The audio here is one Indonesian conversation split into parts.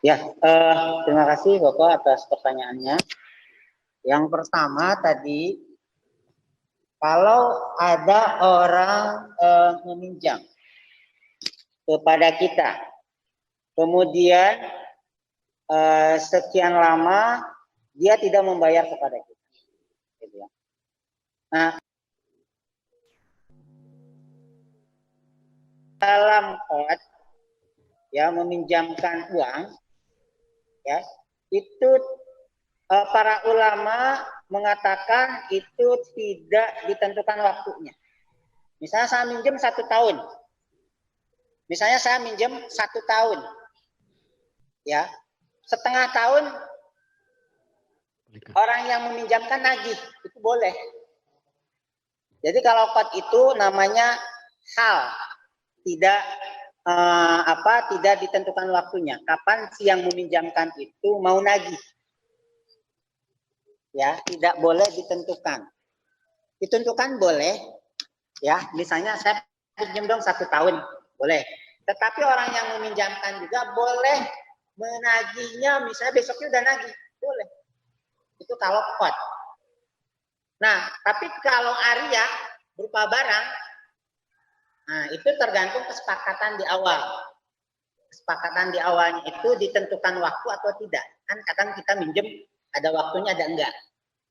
Ya, terima kasih Bapak atas pertanyaannya. Yang pertama tadi, kalau ada orang meminjam kepada kita, kemudian sekian lama dia tidak membayar kepada kita, gitu ya. Nah, dalam qad ya meminjamkan uang, ya itu para ulama mengatakan itu tidak ditentukan waktunya. Misalnya saya minjem 1 tahun, misalnya saya minjem 1 tahun, ya setengah tahun orang yang meminjamkan nagih, itu boleh. Jadi kalau qad itu namanya hal, tidak tidak ditentukan waktunya. Kapan si yang meminjamkan itu mau nagih? Ya, tidak boleh ditentukan. Ditentukan boleh, ya. Misalnya saya pinjam dong 1 tahun, boleh. Tetapi orang yang meminjamkan juga boleh menagihnya, misalnya besoknya udah nagih, boleh. Itu kalau qad. Nah, tapi kalau aria berupa barang, nah itu tergantung kesepakatan di awal. Kesepakatan di awalnya itu ditentukan waktu atau tidak. Kan kadang kita minjem ada waktunya ada enggak.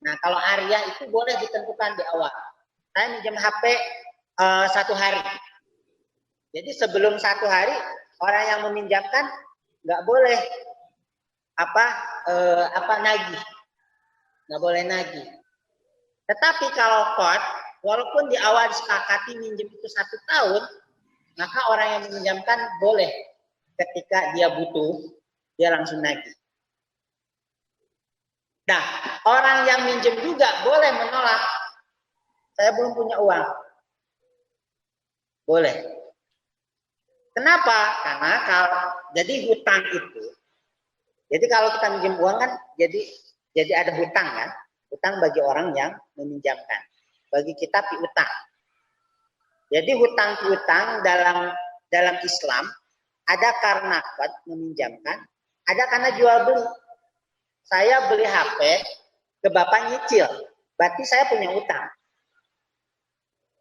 Nah kalau aria itu boleh ditentukan di awal. Saya minjem HP 1 hari. Jadi sebelum 1 hari orang yang meminjamkan nggak boleh nagih, nggak boleh nagih. Tetapi kalau qad, walaupun di awal disepakati minjem itu 1 tahun, maka orang yang meminjamkan boleh ketika dia butuh, dia langsung nagih. Nah, orang yang minjem juga boleh menolak. Saya belum punya uang. Boleh. Kenapa? Karena kalau jadi hutang itu, jadi kalau kita minjem uang kan jadi ada hutang kan? Hutang bagi orang yang meminjamkan. Bagi kita piutang. Jadi hutang piutang dalam Islam ada karena qad meminjamkan, ada karena jual beli. Saya beli HP ke bapak nyicil, berarti saya punya utang.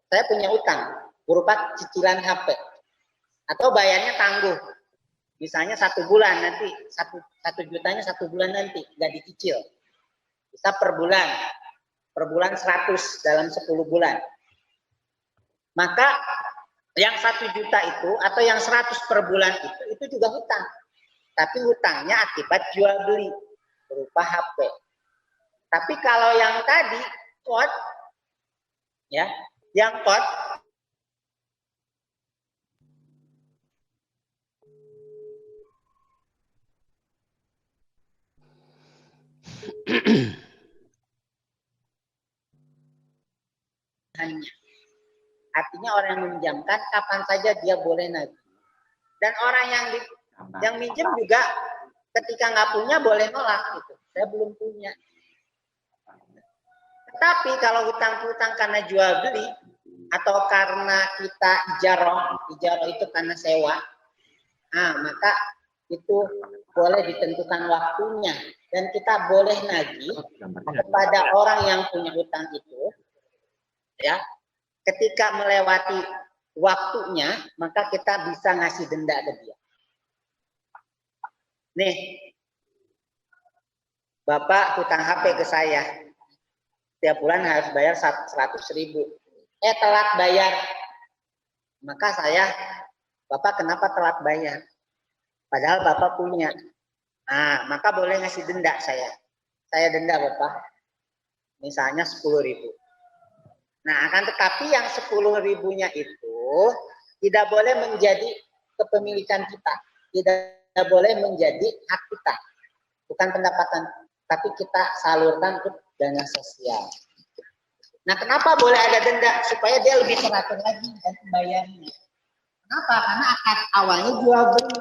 Saya punya utang berupa cicilan HP. Atau bayarnya tangguh. Misalnya 1 bulan nanti, 1 jutanya 1 bulan nanti, nggak dicicil. Bisa per bulan 100 dalam 10 bulan. Maka yang 1 juta itu atau yang 100 per bulan itu juga hutang. Tapi hutangnya akibat jual beli berupa HP. Tapi kalau yang tadi qad, ya, yang qad artinya orang yang meminjamkan kapan saja dia boleh nagih. Dan orang yang minjem juga ketika nggak punya boleh nolak gitu. Saya belum punya. Tetapi kalau hutang-hutang karena jual beli atau karena kita ijarah itu karena sewa, nah maka itu boleh ditentukan waktunya dan kita boleh nagih kepada orang yang punya hutang itu, ya. Ketika melewati waktunya, maka kita bisa ngasih denda ke dia. Nih, Bapak hutang HP ke saya. Setiap bulan harus bayar 100.000. Telat bayar. Maka Bapak kenapa telat bayar? Padahal Bapak punya. Nah, maka boleh ngasih denda saya. Saya denda Bapak. Misalnya 10.000. Nah, akan tetapi yang 10.000-nya itu tidak boleh menjadi kepemilikan kita. Tidak boleh menjadi hak kita. Bukan pendapatan. Tapi kita salurkan untuk dana sosial. Nah, kenapa boleh ada denda? Supaya dia lebih teratur lagi dan membayarnya. Kenapa? Karena akad awalnya jual beli.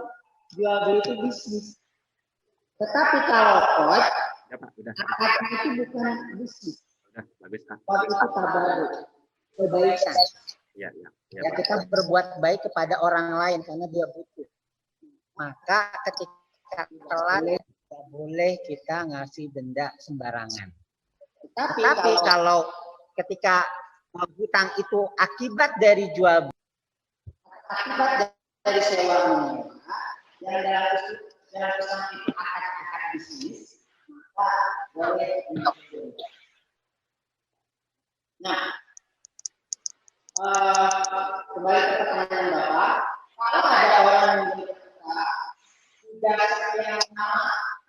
Jual beli itu bisnis. Tetapi kalau qad, akadnya itu bukan bisnis. Qad itu tabarruk, kebaikan. Ya, kita berbuat baik kepada orang lain karena dia butuh. Maka ketika telat, tidak boleh kita ngasih denda sembarangan. Tapi kalau ketika hutang itu akibat dari jual akibat dari sewa yang dalam pesan itu akad bisnis, maka boleh. Nah, kembali ke pertanyaan Bapak, kalau ada orang yang sudah sekian lama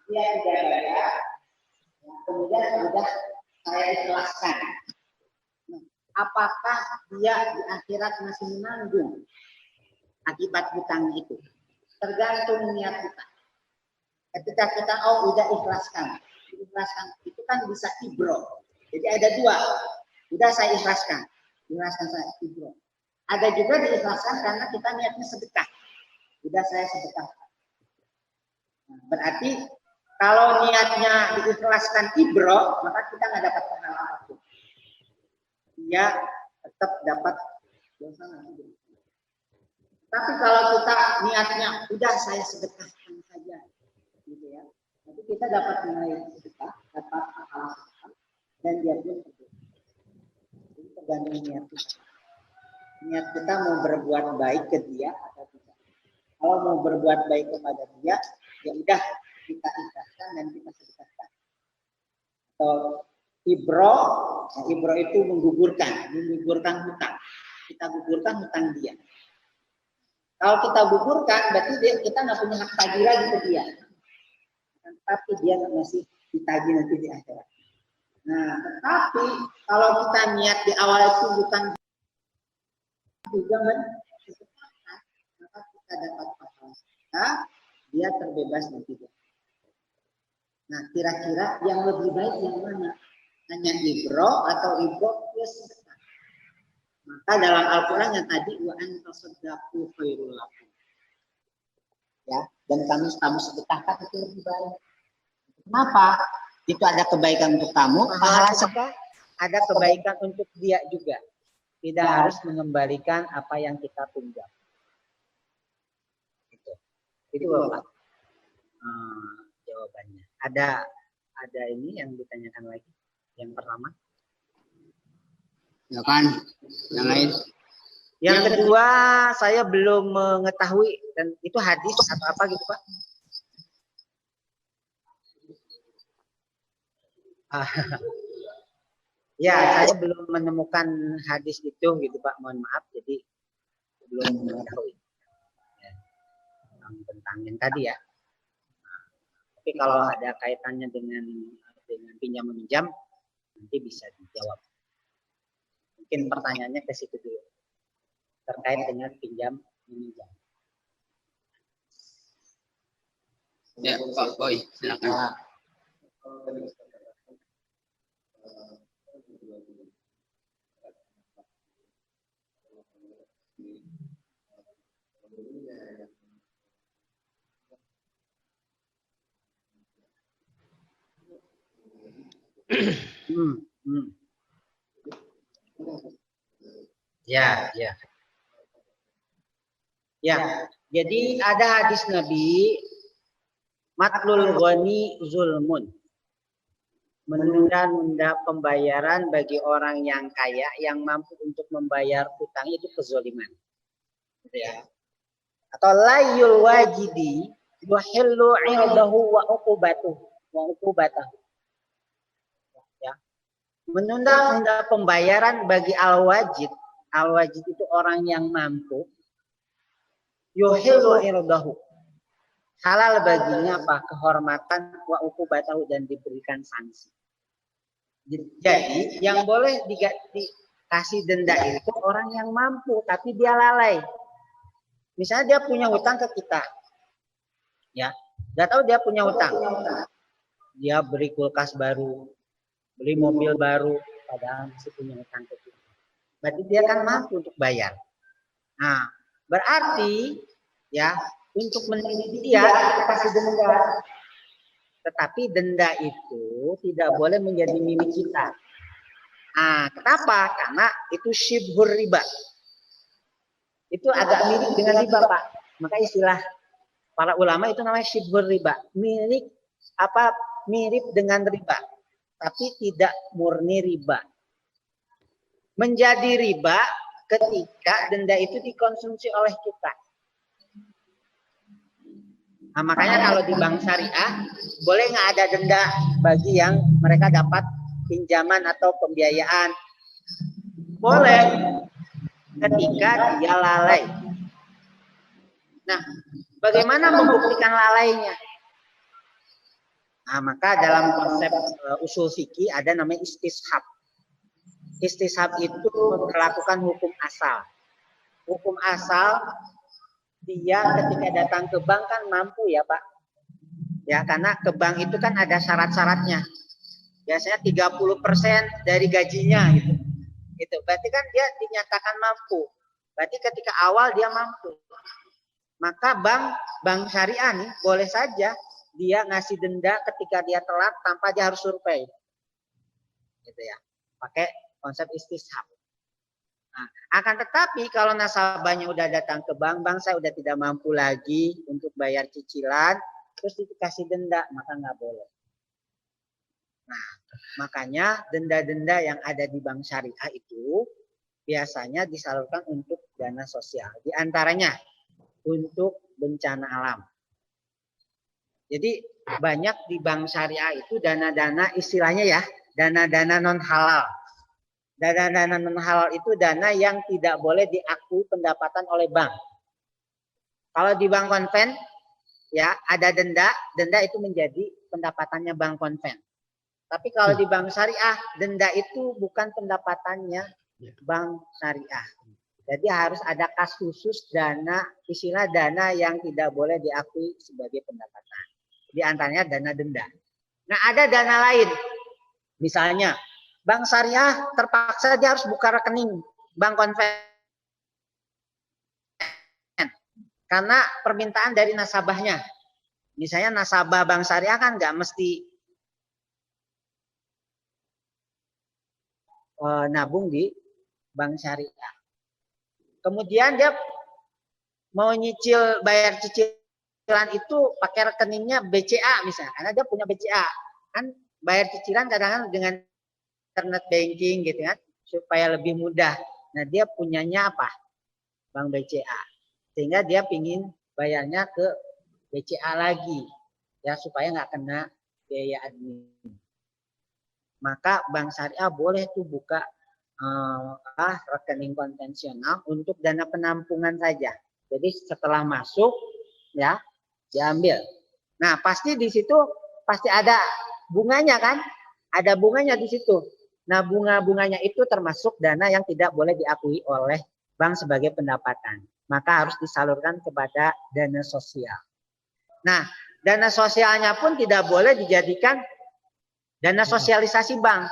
dia tidak bayar, kemudian sudah saya ikhlaskan. Nah, apakah dia di akhirat masih menanggung akibat hutang itu? Tergantung niat kita. Ketika kita udah ikhlaskan itu kan bisa ibro. Jadi ada dua. Udah saya ikhlaskan saya ibro. Ada juga diikhlaskan karena kita niatnya sedekah. Udah saya sedekah. Nah, berarti kalau niatnya diikhlaskan ibro, maka kita nggak dapat pahala apapun. Dia tetap dapat dosa nanti. Tapi kalau kita niatnya udah saya sedekahkan saja, gitu ya. Tapi kita dapat nilai sedekah, dapat pahala sedekah, dan dia pun jadi tergantung niat kita. Niat kita mau berbuat baik ke dia atau tidak. Kalau mau berbuat baik kepada dia, ya udah kita ikhlaskan dan kita sedekahkan. Atau ibro itu menggugurkan hutang. Kita gugurkan hutang dia. Kalau kita gugurkan, berarti kita nggak punya hak tagih lagi ke dia. Tapi dia masih ditagih nanti di akhirat. Nah, tetapi kalau kita niat di awal itu bukan juga mensedekahkan, maka kita dapat pahala. Dia terbebas nanti. Nah, kira-kira yang lebih baik yang mana? Hanya ibro atau ibro plus sedekah? Maka dalam Al-Quran yang tadi wa an tasaddaqu khairul lakum. Ya, dan kamu sedekahkan itu lebih baik. Kenapa? Itu ada kebaikan untuk kamu, pahala sedekah ada kebaikan untuk dia juga. Tidak harus mengembalikan apa yang kita pinjam. Itu Bapak. Jawabannya. Ada ini yang ditanyakan lagi. Yang pertama. Ya kan, yang lain. Yang kedua, saya belum mengetahui dan itu hadis atau apa gitu Pak? Ya, saya belum menemukan hadis itu gitu Pak. Mohon maaf, jadi belum mengetahui ya, tentang yang tadi ya. Tapi kalau ada kaitannya dengan pinjam meminjam, nanti bisa dijawab. Mungkin pertanyaannya ke situ dulu terkait dengan pinjam meminjam. Ya Pak Boy, silakan. Ya. Jadi ada hadis Nabi, matlul ghani zulmun. Menunda-nunda pembayaran bagi orang yang kaya yang mampu untuk membayar hutang itu kezaliman. Gitu ya. Atau layul wajidi yuhillu 'irdahu wa uqubatahu. Ya. Menunda-nunda pembayaran bagi al-wajid. Al-wajid itu orang yang mampu. Yuhillu 'irdahu. Halal baginya apa? Kehormatan wa uqubatahu dan diberikan sanksi. Jadi yang boleh dikasih denda itu orang yang mampu tapi dia lalai. Misalnya dia punya hutang ke kita. Ya, enggak tahu dia punya hutang. Dia beli kulkas baru, beli mobil baru, padahal masih punya hutang ke kita. Berarti dia kan mampu untuk bayar. Nah, berarti ya untuk meneliti dia kita kasih denda. Tetapi denda itu tidak boleh menjadi milik kita. Nah, kenapa? Karena itu syibhur riba. Itu agak mirip dengan riba, Pak. Maka istilah para ulama itu namanya syibhur riba, mirip dengan riba, tapi tidak murni riba. Menjadi riba ketika denda itu dikonsumsi oleh kita. Nah, makanya kalau di bank syariah boleh nggak ada denda bagi yang mereka dapat pinjaman atau pembiayaan? Boleh ketika dia lalai. Nah, bagaimana membuktikan lalainya? Nah, maka dalam konsep usul fikih ada namanya istishab. Istishab itu melakukan hukum asal. Hukum asal dia ketika datang ke bank kan mampu ya Pak. Ya, karena ke bank itu kan ada syarat-syaratnya. Biasanya 30% dari gajinya gitu. Gitu. Berarti kan dia dinyatakan mampu. Berarti ketika awal dia mampu. Maka bank syariah nih boleh saja dia ngasih denda ketika dia telat tanpa dia harus survei. Gitu ya. Pakai konsep istishab. Nah, akan tetapi kalau nasabahnya udah datang ke bank saya udah tidak mampu lagi untuk bayar cicilan, terus dikasih denda, maka nggak boleh. Nah, makanya denda-denda yang ada di bank syariah itu biasanya disalurkan untuk dana sosial. Di antaranya untuk bencana alam. Jadi banyak di bank syariah itu dana-dana istilahnya ya, dana-dana non halal. Dana-dana non halal itu dana yang tidak boleh diakui pendapatan oleh bank. Kalau di bank konven ya ada denda itu menjadi pendapatannya bank konven. Tapi kalau di bank syariah denda itu bukan pendapatannya bank syariah. Jadi harus ada kas khusus dana, istilah dana yang tidak boleh diakui sebagai pendapatan. Di antaranya dana denda. Nah, ada dana lain. Misalnya, bank syariah terpaksa dia harus buka rekening bank konven. Karena permintaan dari nasabahnya. Misalnya nasabah bank syariah kan nggak mesti nabung di bank syariah. Kemudian dia mau nyicil bayar cicilan itu pakai rekeningnya BCA misalnya, karena dia punya BCA. Kan bayar cicilan kadang-kadang dengan internet banking gitu kan, supaya lebih mudah. Nah, dia punyanya apa? Bank BCA. Sehingga dia pingin bayarnya ke BCA lagi. Ya, supaya nggak kena biaya admin. Maka bank syariah boleh tuh buka rekening konvensional untuk dana penampungan saja. Jadi setelah masuk ya diambil. Nah, pasti di situ pasti ada bunganya kan? Ada bunganya di situ. Nah, bunga-bunganya itu termasuk dana yang tidak boleh diakui oleh bank sebagai pendapatan. Maka harus disalurkan kepada dana sosial. Nah, dana sosialnya pun tidak boleh dijadikan dana sosialisasi bank.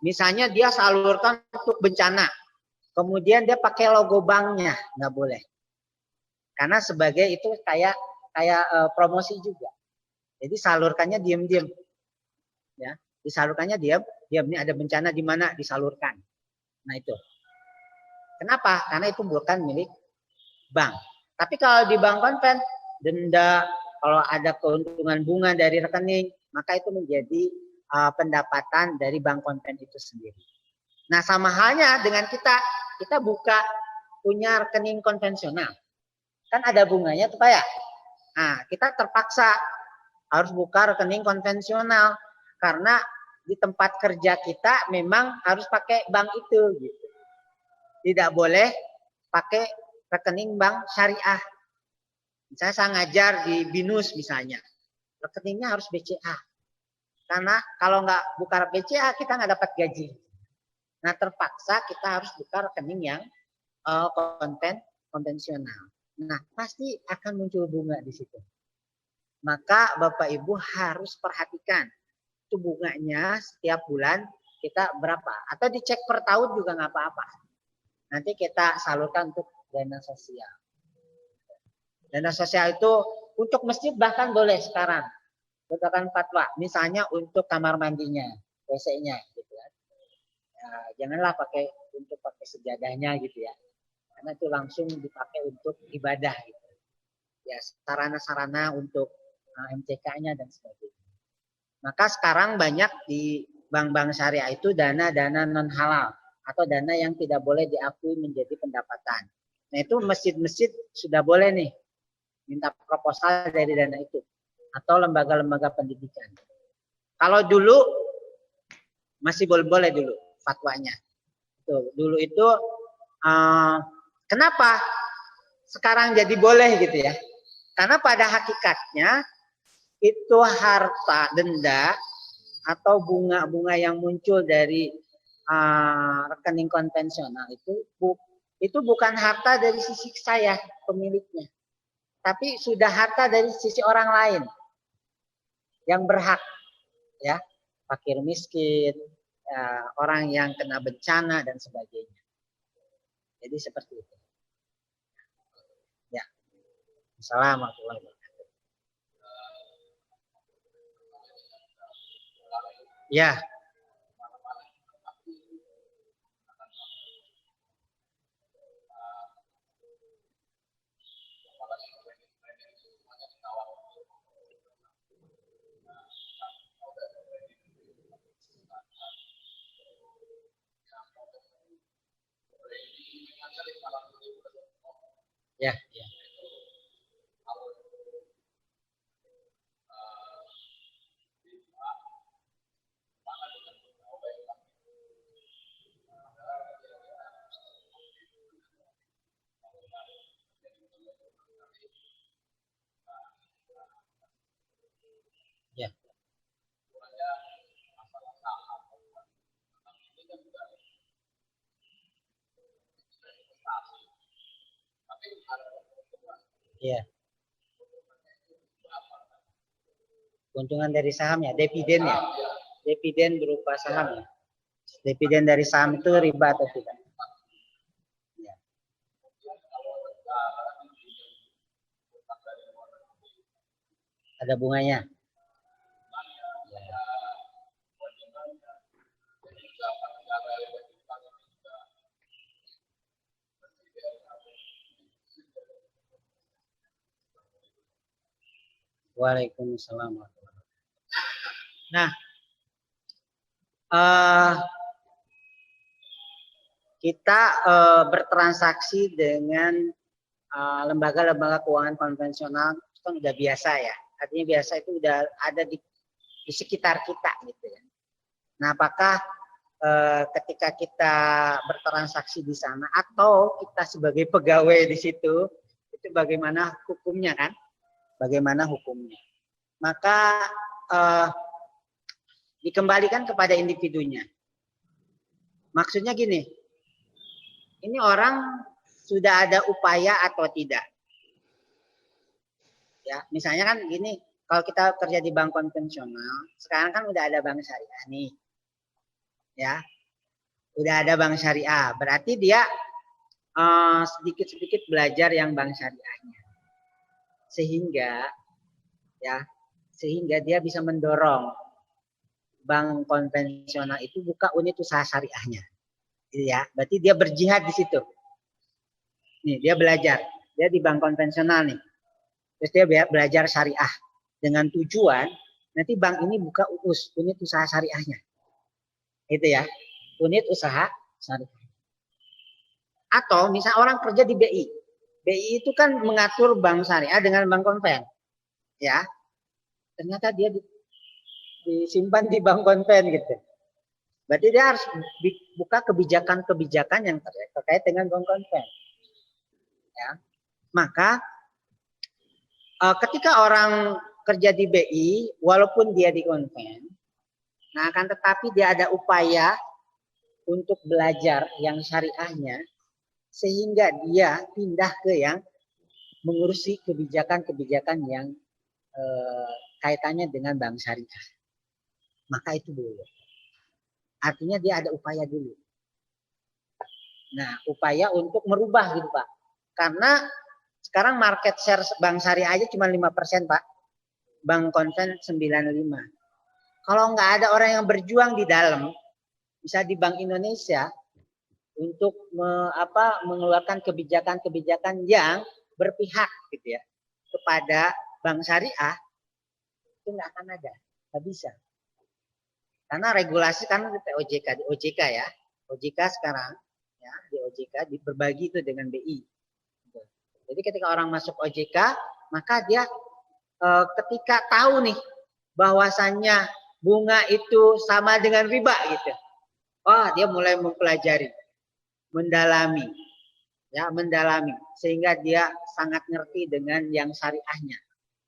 Misalnya dia salurkan untuk bencana. Kemudian dia pakai logo banknya. Nggak boleh. Karena sebagai itu kayak promosi juga. Jadi salurkannya diam-diam. Ya, disalurkannya diam. Ini ada bencana di mana disalurkan. Nah itu. Kenapa? Karena itu bukan milik bank. Tapi kalau di bank konven, denda, kalau ada keuntungan bunga dari rekening, maka itu menjadi pendapatan dari bank konven itu sendiri. Nah, sama halnya dengan kita buka punya rekening konvensional. Kan ada bunganya tuh Pak ya. Nah, kita terpaksa harus buka rekening konvensional karena di tempat kerja kita memang harus pakai bank itu gitu. Tidak boleh pakai rekening bank syariah. Misalnya saya ngajar di BINUS misalnya. Rekeningnya harus BCA. Karena kalau nggak buka BCA kita nggak dapat gaji. Nah, terpaksa kita harus buka rekening yang konvensional. Nah, pasti akan muncul bunga di situ. Maka Bapak Ibu harus perhatikan itu bunganya setiap bulan kita berapa. Atau dicek per tahun juga nggak apa-apa. Nanti kita salurkan untuk dana sosial. Dana sosial itu untuk masjid bahkan boleh sekarang. Berdasarkan fatwa, misalnya untuk kamar mandinya, WC-nya, gitu ya. Janganlah pakai sejadahnya gitu ya, karena itu langsung dipakai untuk ibadah. Gitu. ya sarana-sarana untuk MCK-nya dan sebagainya. Maka sekarang banyak di bank-bank syariah itu dana-dana non halal atau dana yang tidak boleh diakui menjadi pendapatan. Nah itu masjid-masjid sudah boleh nih minta proposal dari dana itu atau lembaga-lembaga pendidikan. Kalau dulu masih boleh dulu fatwanya. Dulu itu kenapa sekarang jadi boleh gitu ya? Karena pada hakikatnya itu harta denda atau bunga-bunga yang muncul dari rekening konvensional itu bukan harta dari sisi saya pemiliknya, tapi sudah harta dari sisi orang lain yang berhak, ya, fakir miskin, orang yang kena bencana dan sebagainya. Jadi seperti itu. Ya. Assalamualaikum warahmatullahi wabarakatuh. Ya. Ya, ya. Ya. Ya. Keuntungan dari sahamnya, dividennya. Dividen berupa saham. Dividen dari saham itu riba atau tidak? Ya. Ada bunganya. Waalaikumsalam. Nah, kita bertransaksi dengan lembaga-lembaga keuangan konvensional itu kan udah biasa ya. Artinya biasa itu udah ada di sekitar kita gitu ya. Nah, apakah ketika kita bertransaksi di sana atau kita sebagai pegawai di situ, itu bagaimana hukumnya kan? Bagaimana hukumnya? Maka dikembalikan kepada individunya. Maksudnya gini, ini orang sudah ada upaya atau tidak? Ya, misalnya kan gini, kalau kita kerja di bank konvensional, sekarang kan udah ada bank syariah nih. Ya. Udah ada bank syariah, berarti dia sedikit-sedikit belajar yang bank syariahnya. Sehingga dia bisa mendorong bank konvensional itu buka unit usaha syariahnya. Ya, berarti dia berjihad di situ. Nih, dia belajar. Dia di bank konvensional nih. Terus dia belajar syariah dengan tujuan nanti bank ini buka unit usaha syariahnya. Itu ya. Unit usaha syariah. Atau misal orang kerja di BI. BI itu kan mengatur bank syariah dengan bank konven. Ya. Ternyata dia disimpan di bank konven gitu. Berarti dia harus buka kebijakan-kebijakan yang terkait dengan bank konven. Ya. Maka ketika orang kerja di BI, walaupun dia di konven, nah akan tetapi dia ada upaya untuk belajar yang syariahnya, sehingga dia pindah ke yang mengurusi kebijakan-kebijakan yang kaitannya dengan bank syariah. Maka itu boleh. Artinya dia ada upaya dulu. Nah, upaya untuk merubah gitu Pak. Karena sekarang market share bank syariah aja cuma 5% Pak. Bank konven 95. Kalau nggak ada orang yang berjuang di dalam, bisa di Bank Indonesia untuk mengeluarkan kebijakan-kebijakan yang berpihak gitu ya kepada bank syariah itu nggak akan ada, nggak bisa. Karena regulasi kan OJK, di OJK ya, OJK sekarang ya di OJK berbagi itu dengan BI. Jadi ketika orang masuk OJK maka dia ketika tahu nih bahwasannya bunga itu sama dengan riba gitu, oh dia mulai mempelajari, mendalami, ya mendalami sehingga dia sangat ngerti dengan yang syariahnya.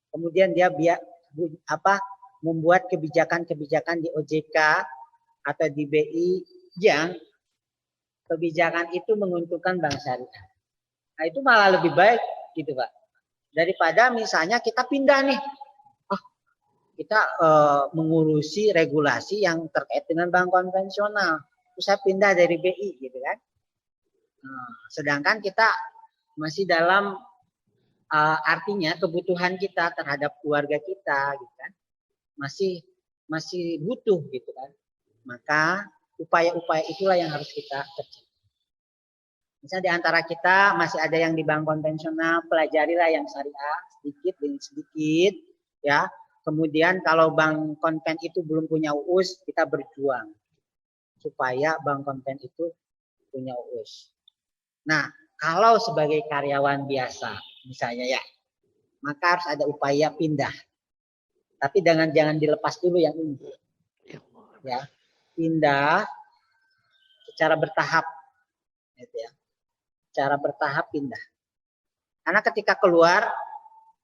Kemudian dia membuat kebijakan-kebijakan di OJK atau di BI yang kebijakan itu menguntungkan bank syariah. Nah itu malah lebih baik gitu Pak. Daripada misalnya kita pindah nih, kita mengurusi regulasi yang terkait dengan bank konvensional. Terus saya pindah dari BI gitu kan. Nah, sedangkan kita masih dalam artinya kebutuhan kita terhadap keluarga kita gitu kan. Masih butuh gitu kan. Maka upaya-upaya itulah yang harus kita kerjakan. Misalnya di antara kita masih ada yang di bank konvensional, pelajarilah yang syariah sedikit demi sedikit ya. Kemudian kalau bank konven itu belum punya UUS, kita berjuang supaya bank konven itu punya UUS. Nah, kalau sebagai karyawan biasa misalnya ya, maka harus ada upaya pindah. Tapi jangan dilepas dulu yang ini. Ya, pindah secara bertahap gitu ya. Cara bertahap pindah. Karena ketika keluar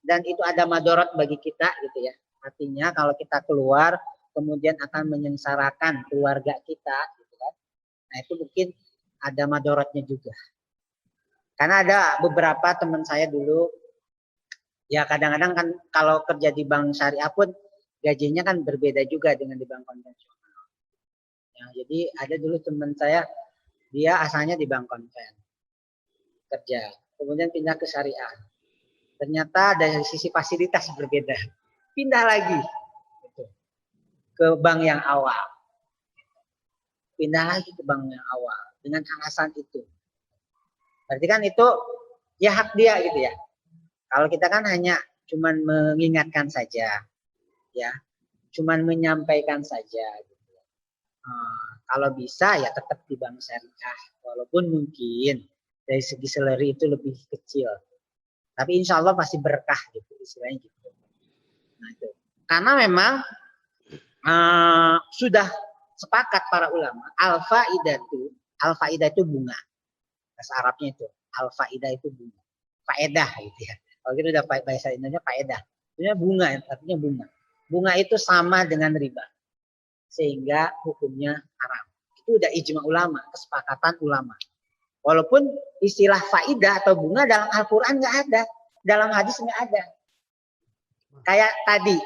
dan itu ada madorot bagi kita gitu ya. Artinya kalau kita keluar kemudian akan menyengsarakan keluarga kita gitu kan. Nah, itu mungkin ada madorotnya juga. Karena ada beberapa teman saya dulu ya kadang-kadang kan kalau kerja di bank syariah pun gajinya kan berbeda juga dengan di bank konvensional. Ya, jadi ada dulu teman saya dia asalnya di bank konven. Kerja, kemudian pindah ke syariah. Ternyata dari sisi fasilitas berbeda. Pindah lagi ke bank yang awal. Pindah lagi ke bank yang awal dengan alasan itu. Berarti kan itu ya hak dia gitu ya. Kalau kita kan hanya cuman mengingatkan saja, ya, cuman menyampaikan saja. Gitu. Kalau bisa ya tetap di bank syariah, walaupun mungkin dari segi salary itu lebih kecil. Tapi insya Allah pasti berkah gitu istilahnya gitu. Nah, itu. Karena memang sudah sepakat para ulama al-faidah itu bunga. Bahasa Arabnya itu al-faidah itu bunga. Faedah gitu ya. Kalau kita udah bahasa Indonesia faedah. Itu bunga, artinya bunga. Bunga itu sama dengan riba. Sehingga hukumnya haram. Itu udah ijma ulama, kesepakatan ulama. Walaupun istilah faidah atau bunga dalam Al-Quran nggak ada, dalam hadis nggak ada. Kayak tadi,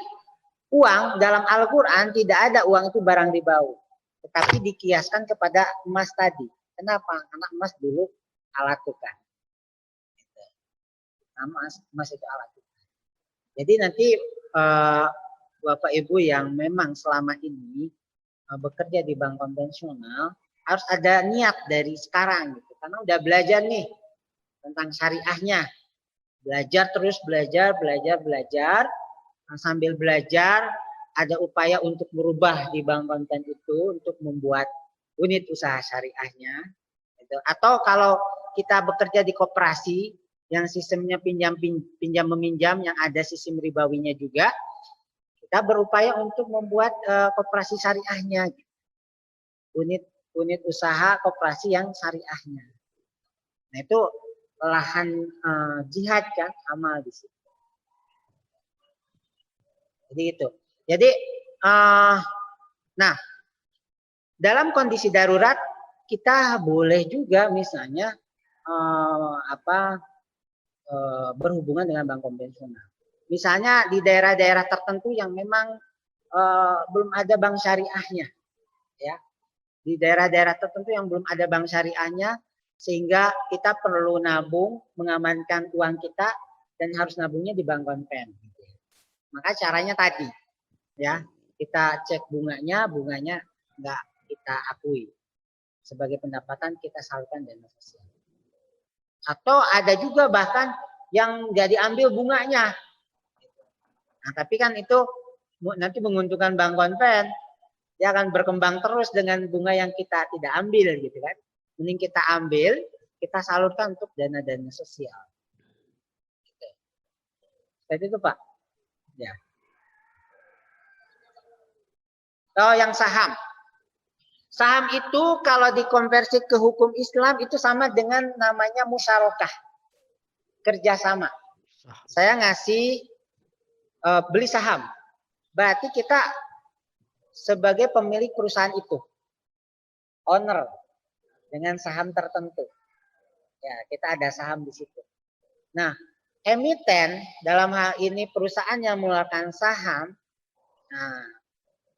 uang dalam Al-Quran tidak ada uang itu barang ribawi, tetapi dikiaskan kepada emas tadi. Kenapa? Karena emas dulu alat tukar. Emas itu alat tukar. Jadi nanti Bapak Ibu yang memang selama ini bekerja di bank konvensional harus ada niat dari sekarang gitu. Karena udah belajar nih tentang syariahnya. Belajar terus belajar. Nah, sambil belajar ada upaya untuk merubah di bank konven itu untuk membuat unit usaha syariahnya. Gitu. Atau kalau kita bekerja di koperasi yang sistemnya pinjam meminjam yang ada sistem ribawinya juga, kita berupaya untuk membuat koperasi syariahnya. Gitu. Unit usaha koperasi yang syariahnya. Nah itu lahan jihad kan amal di situ. Jadi itu. Jadi nah dalam kondisi darurat kita boleh juga misalnya berhubungan dengan bank konvensional. Misalnya di daerah-daerah tertentu yang memang belum ada bank syariahnya, ya. Di daerah-daerah tertentu yang belum ada bank syariahnya, sehingga kita perlu nabung, mengamankan uang kita, dan harus nabungnya di bank konven. Maka caranya tadi, ya kita cek bunganya nggak kita akui sebagai pendapatan, kita salurkan dana sosial. Atau ada juga bahkan yang nggak diambil bunganya, Nah, tapi kan itu nanti menguntungkan bank konven. Dia akan berkembang terus dengan bunga yang kita tidak ambil gitu kan. Mending kita ambil, kita salurkan untuk dana-dana sosial. Gitu. Seperti itu Pak. Ya. Oh, yang saham. Saham itu kalau dikonversi ke hukum Islam itu sama dengan namanya musyarakah. Kerjasama. Saya ngasih beli saham. Berarti kita sebagai pemilik perusahaan itu. Owner. Dengan saham tertentu. Ya, kita ada saham di situ. Nah, emiten dalam hal ini perusahaan yang mengeluarkan saham. Nah,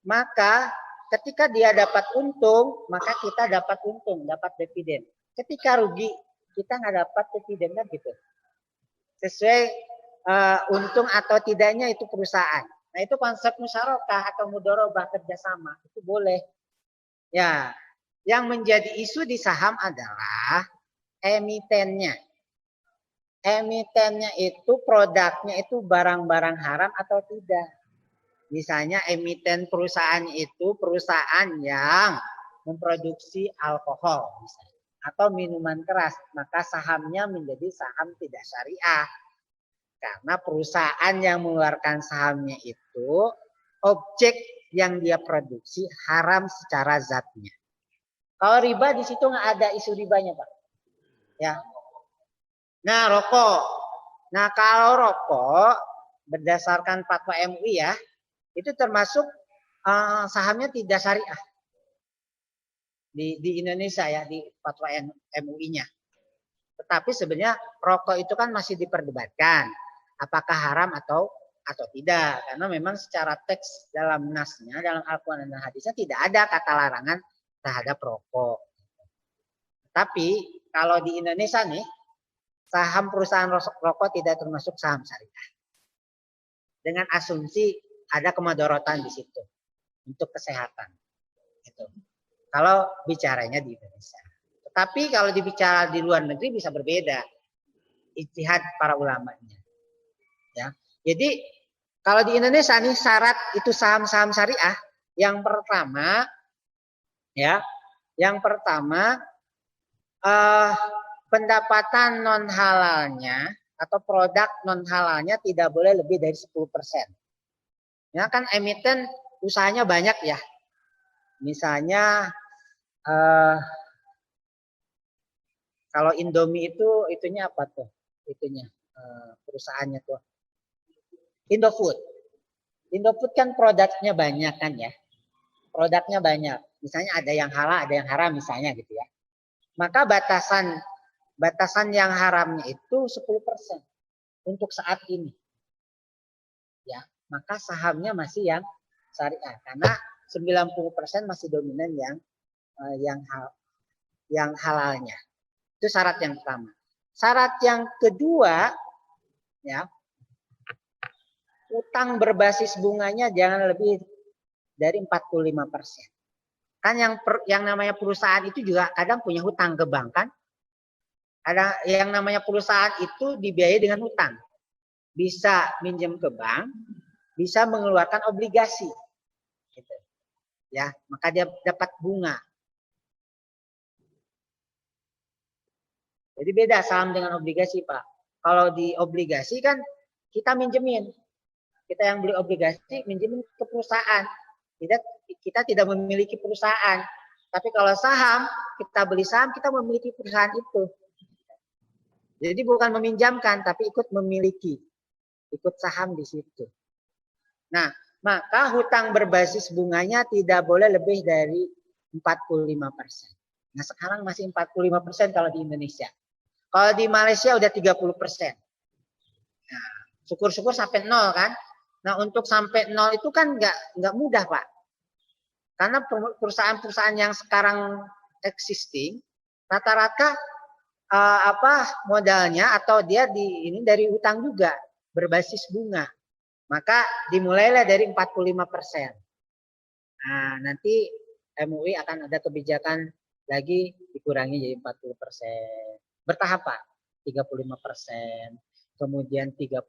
maka ketika dia dapat untung, maka kita dapat untung, dapat dividen. Ketika rugi, kita nggak dapat dividen kan gitu. Sesuai untung atau tidaknya itu perusahaan. Nah itu konsep musyarakah atau mudharabah kerjasama itu boleh. Ya, yang menjadi isu di saham adalah emitennya. Emitennya itu produknya itu barang-barang haram atau tidak. Misalnya emiten perusahaan itu perusahaan yang memproduksi alkohol misalnya, atau minuman keras, maka sahamnya menjadi saham tidak syariah. Karena perusahaan yang mengeluarkan sahamnya itu objek yang dia produksi haram secara zatnya. Kalau riba di situ nggak ada isu ribanya Pak. Ya. Nah rokok. Nah kalau rokok berdasarkan fatwa MUI ya. Itu termasuk sahamnya tidak syariah di Indonesia ya di fatwa MUI-nya. Tetapi sebenarnya rokok itu kan masih diperdebatkan apakah haram atau tidak, karena memang secara teks dalam nasnya dalam Al-Quran dan hadisnya tidak ada kata larangan terhadap rokok. Tapi kalau di Indonesia nih saham perusahaan rokok tidak termasuk saham syariah dengan asumsi ada kemadharatan di situ untuk kesehatan. Gitu. Kalau bicaranya di Indonesia. Tetapi kalau dibicara di luar negeri bisa berbeda. Ijtihad para ulamanya. Ya. Jadi kalau di Indonesia nih syarat itu saham-saham syariah yang pertama ya, yang pertama pendapatan non halalnya atau produk non halalnya tidak boleh lebih dari 10%. Ya kan emiten usahanya banyak ya. Misalnya kalau Indomie itu itunya apa tuh? Itunya perusahaannya tuh. Indofood. Indofood kan produknya banyak kan ya. Produknya banyak. Misalnya ada yang halal, ada yang haram misalnya gitu ya. Maka batasan yang haramnya itu 10% untuk saat ini. Ya, maka sahamnya masih yang syariah karena 90% masih dominan yang halalnya. Itu syarat yang pertama. Syarat yang kedua ya, utang berbasis bunganya jangan lebih dari 45%. Kan yang namanya perusahaan itu juga kadang punya hutang ke bank kan? Ada yang namanya perusahaan itu dibiayai dengan hutang. Bisa minjem ke bank, bisa mengeluarkan obligasi. Gitu. Ya, maka dia dapat bunga. Jadi beda saham dengan obligasi, Pak. Kalau di obligasi kan kita minjemin. Kita yang beli obligasi minjemin ke perusahaan. Kita tidak memiliki perusahaan. Tapi kalau saham, kita beli saham, kita memiliki perusahaan itu. Jadi bukan meminjamkan, tapi ikut memiliki. Ikut saham di situ. Nah, maka hutang berbasis bunganya tidak boleh lebih dari 45%. Nah, sekarang masih 45% kalau di Indonesia. Kalau di Malaysia udah 30%. Nah, syukur-syukur sampai 0 kan. Nah, untuk sampai 0 itu kan nggak mudah, Pak. Karena perusahaan-perusahaan yang sekarang existing rata-rata modalnya atau dia ini dari utang juga berbasis bunga. Maka dimulailah dari 45%. Nah, nanti MUI akan ada kebijakan lagi dikurangi jadi 40%. Bertahap Pak. 35%, kemudian 30%.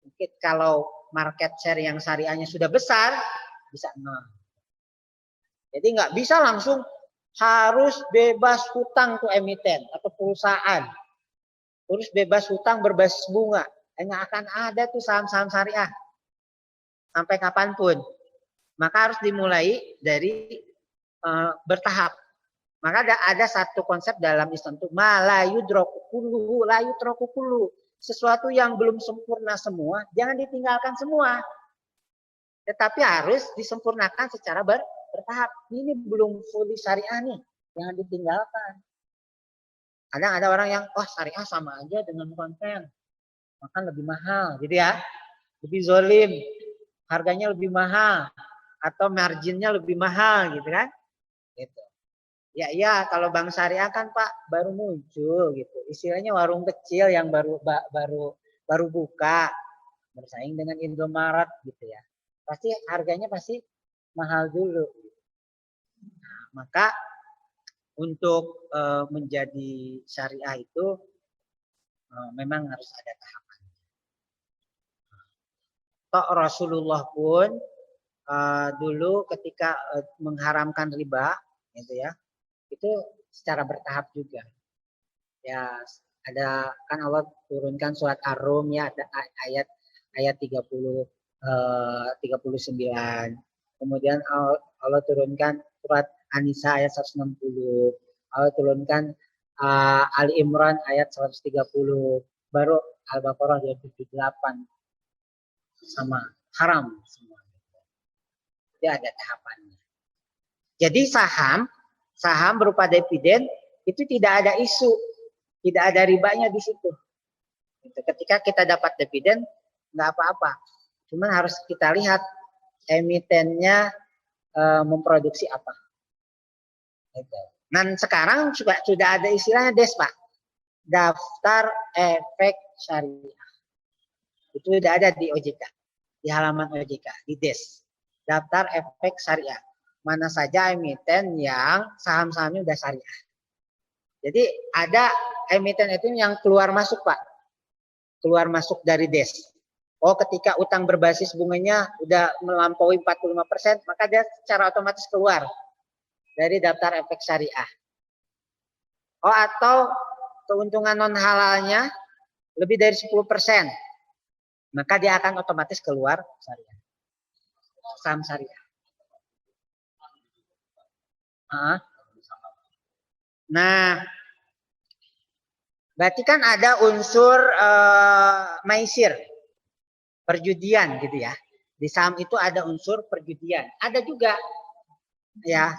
Mungkin kalau market share yang syariahnya sudah besar, bisa 0. Jadi nggak bisa langsung harus bebas hutang ke emiten atau perusahaan. Terus bebas hutang berbasis bunga. Nggak akan ada tuh saham-saham syariah. Sampai kapanpun. Maka harus dimulai dari bertahap. Maka ada satu konsep dalam Islam itu malayu drokukulu, layu trokukulu. Sesuatu yang belum sempurna semua, jangan ditinggalkan semua. Tetapi harus disempurnakan secara bertahap. Ini belum fully syariah nih, jangan ditinggalkan. Kadang ada orang yang, syariah sama aja dengan konten, maka lebih mahal, gitu ya, lebih zolim, harganya lebih mahal, atau marginnya lebih mahal, gitu kan? Gitu. Ya, kalau bank syariah kan Pak baru muncul gitu. Istilahnya warung kecil yang baru buka, bersaing dengan Indomaret gitu ya. Pasti harganya pasti mahal dulu. Nah, maka untuk menjadi syariah itu memang harus ada tahapan. Tok Rasulullah pun dulu ketika mengharamkan riba, gitu ya. Itu secara bertahap juga. Ya, ada kan Allah turunkan surat Ar-Rum ya, ada ayat 39. Kemudian Allah turunkan surat An-Nisa ayat 160. Allah turunkan Ali Imran ayat 130. Baru Al-Baqarah ayat 78. Sama haram semua. Jadi ada tahapannya. Jadi saham berupa dividen itu tidak ada isu, tidak ada ribanya di situ. Ketika kita dapat dividen nggak apa-apa, cuman harus kita lihat emitennya memproduksi apa. Dan sekarang sudah ada istilahnya DES Pak, daftar efek syariah. Itu sudah ada di OJK, di halaman OJK, di DES, daftar efek syariah. Mana saja emiten yang saham-sahamnya udah syariah. Jadi ada emiten itu yang keluar masuk Pak. Keluar masuk dari DES. Ketika utang berbasis bunganya udah melampaui 45%, maka dia secara otomatis keluar dari daftar efek syariah. Atau keuntungan non halalnya lebih dari 10%, maka dia akan otomatis keluar syariah. Saham syariah. Nah, berarti kan ada unsur maisir, perjudian gitu ya. Di saham itu ada unsur perjudian. Ada juga ya.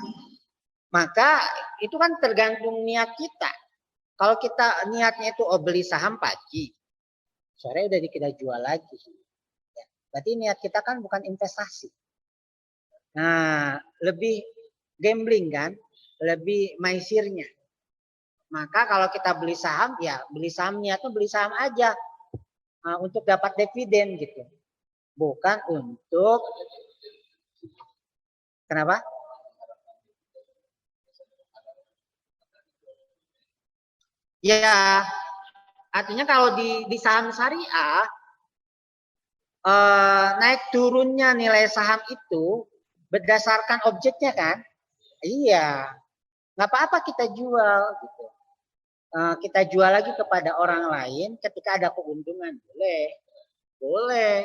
Maka itu kan tergantung niat kita. Kalau kita niatnya itu beli saham pagi, sore udah kita jual lagi. Ya, berarti niat kita kan bukan investasi. Nah, lebih gambling kan, lebih maisirnya. Maka kalau kita beli saham, ya beli sahamnya tuh beli saham aja untuk dapat dividen gitu, bukan untuk kenapa? Ya, artinya kalau di saham syariah naik turunnya nilai saham itu berdasarkan objeknya kan? Iya, nggak apa-apa kita jual gitu. Kita jual lagi kepada orang lain ketika ada keuntungan, boleh.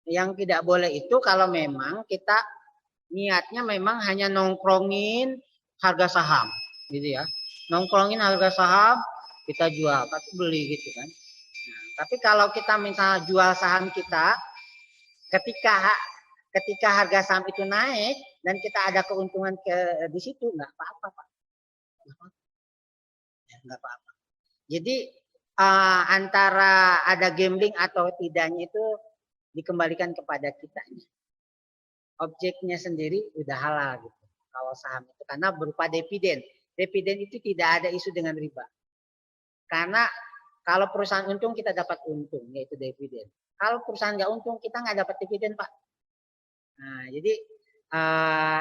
Yang tidak boleh itu kalau memang kita niatnya memang hanya nongkrongin harga saham, gitu ya. Nongkrongin harga saham kita jual, tapi beli gitu kan. Nah, tapi kalau kita misalnya jual saham kita, ketika harga saham itu naik dan kita ada keuntungan di situ, nggak apa-apa Pak. Nggak apa-apa. Jadi antara ada gambling atau tidaknya itu dikembalikan kepada kita. Objeknya sendiri udah halal gitu. Kalau saham itu karena berupa dividen. Dividen itu tidak ada isu dengan riba. Karena kalau perusahaan untung kita dapat untung, yaitu dividen. Kalau perusahaan nggak untung kita nggak dapat dividen Pak. Nah, jadi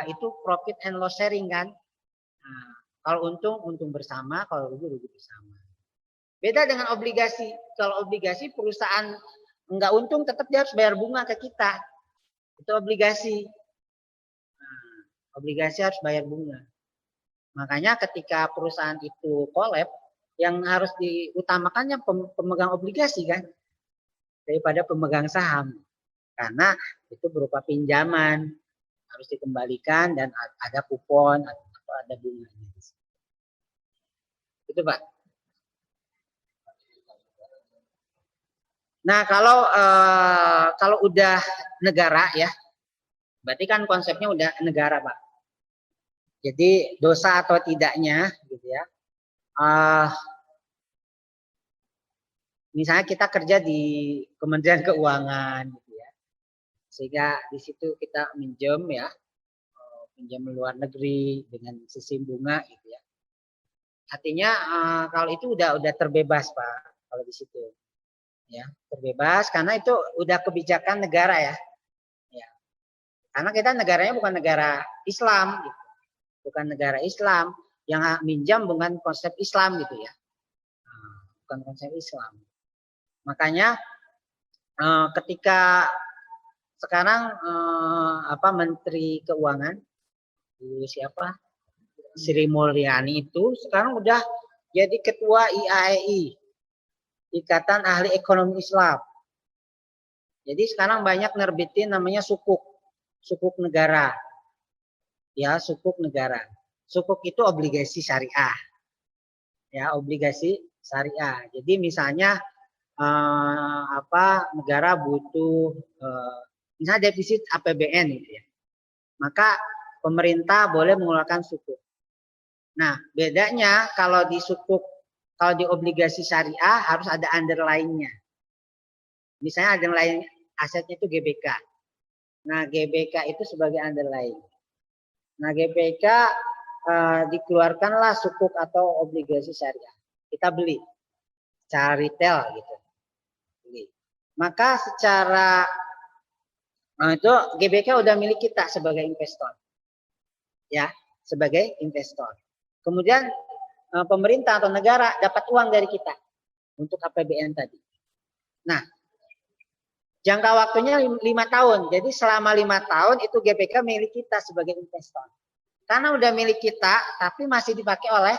itu profit and loss sharing kan. Nah, kalau untung bersama, kalau rugi bersama. Beda dengan obligasi. Kalau obligasi perusahaan Enggak untung tetap dia harus bayar bunga ke kita. Itu obligasi. Nah, obligasi harus bayar bunga. Makanya ketika perusahaan itu kolab, yang harus diutamakannya pemegang obligasi kan, daripada pemegang saham. Karena itu berupa pinjaman, harus dikembalikan dan ada kupon atau ada bunganya. Itu Pak. Nah kalau udah negara ya, berarti kan konsepnya udah negara Pak. Jadi dosa atau tidaknya, gitu ya. Misalnya kita kerja di Kementerian Keuangan, gitu ya. Sehingga di situ kita minjem ya, pinjam luar negeri dengan sisi bunga, gitu ya. Artinya kalau itu udah terbebas Pak, kalau di situ. Ya, terbebas karena itu udah kebijakan negara ya. Ya. Karena kita negaranya bukan negara Islam gitu. Bukan negara Islam yang minjam bukan konsep Islam gitu ya. Bukan konsep Islam. Makanya ketika sekarang Menteri Keuangan siapa? Sri Mulyani itu sekarang udah jadi ketua IAEI, Ikatan Ahli Ekonomi Islam. Jadi sekarang banyak nerbitin namanya sukuk negara. Ya, sukuk negara. Sukuk itu obligasi syariah. Ya, obligasi syariah. Jadi misalnya negara butuh misalnya defisit APBN gitu ya. Maka pemerintah boleh mengeluarkan sukuk. Nah, bedanya kalau di sukuk, kalau di obligasi syariah harus ada underlying-nya. Misalnya underlying asetnya itu GBK. Nah, GBK itu sebagai underlying. Nah, GBK dikeluarkanlah sukuk atau obligasi syariah. Kita beli secara retail gitu. Beli. Maka secara itu GBK udah milik kita sebagai investor. Ya, sebagai investor. Kemudian pemerintah atau negara dapat uang dari kita untuk APBN tadi. Nah, jangka waktunya 5 tahun. Jadi selama 5 tahun itu GBK milik kita sebagai investor. Karena udah milik kita, tapi masih dipakai oleh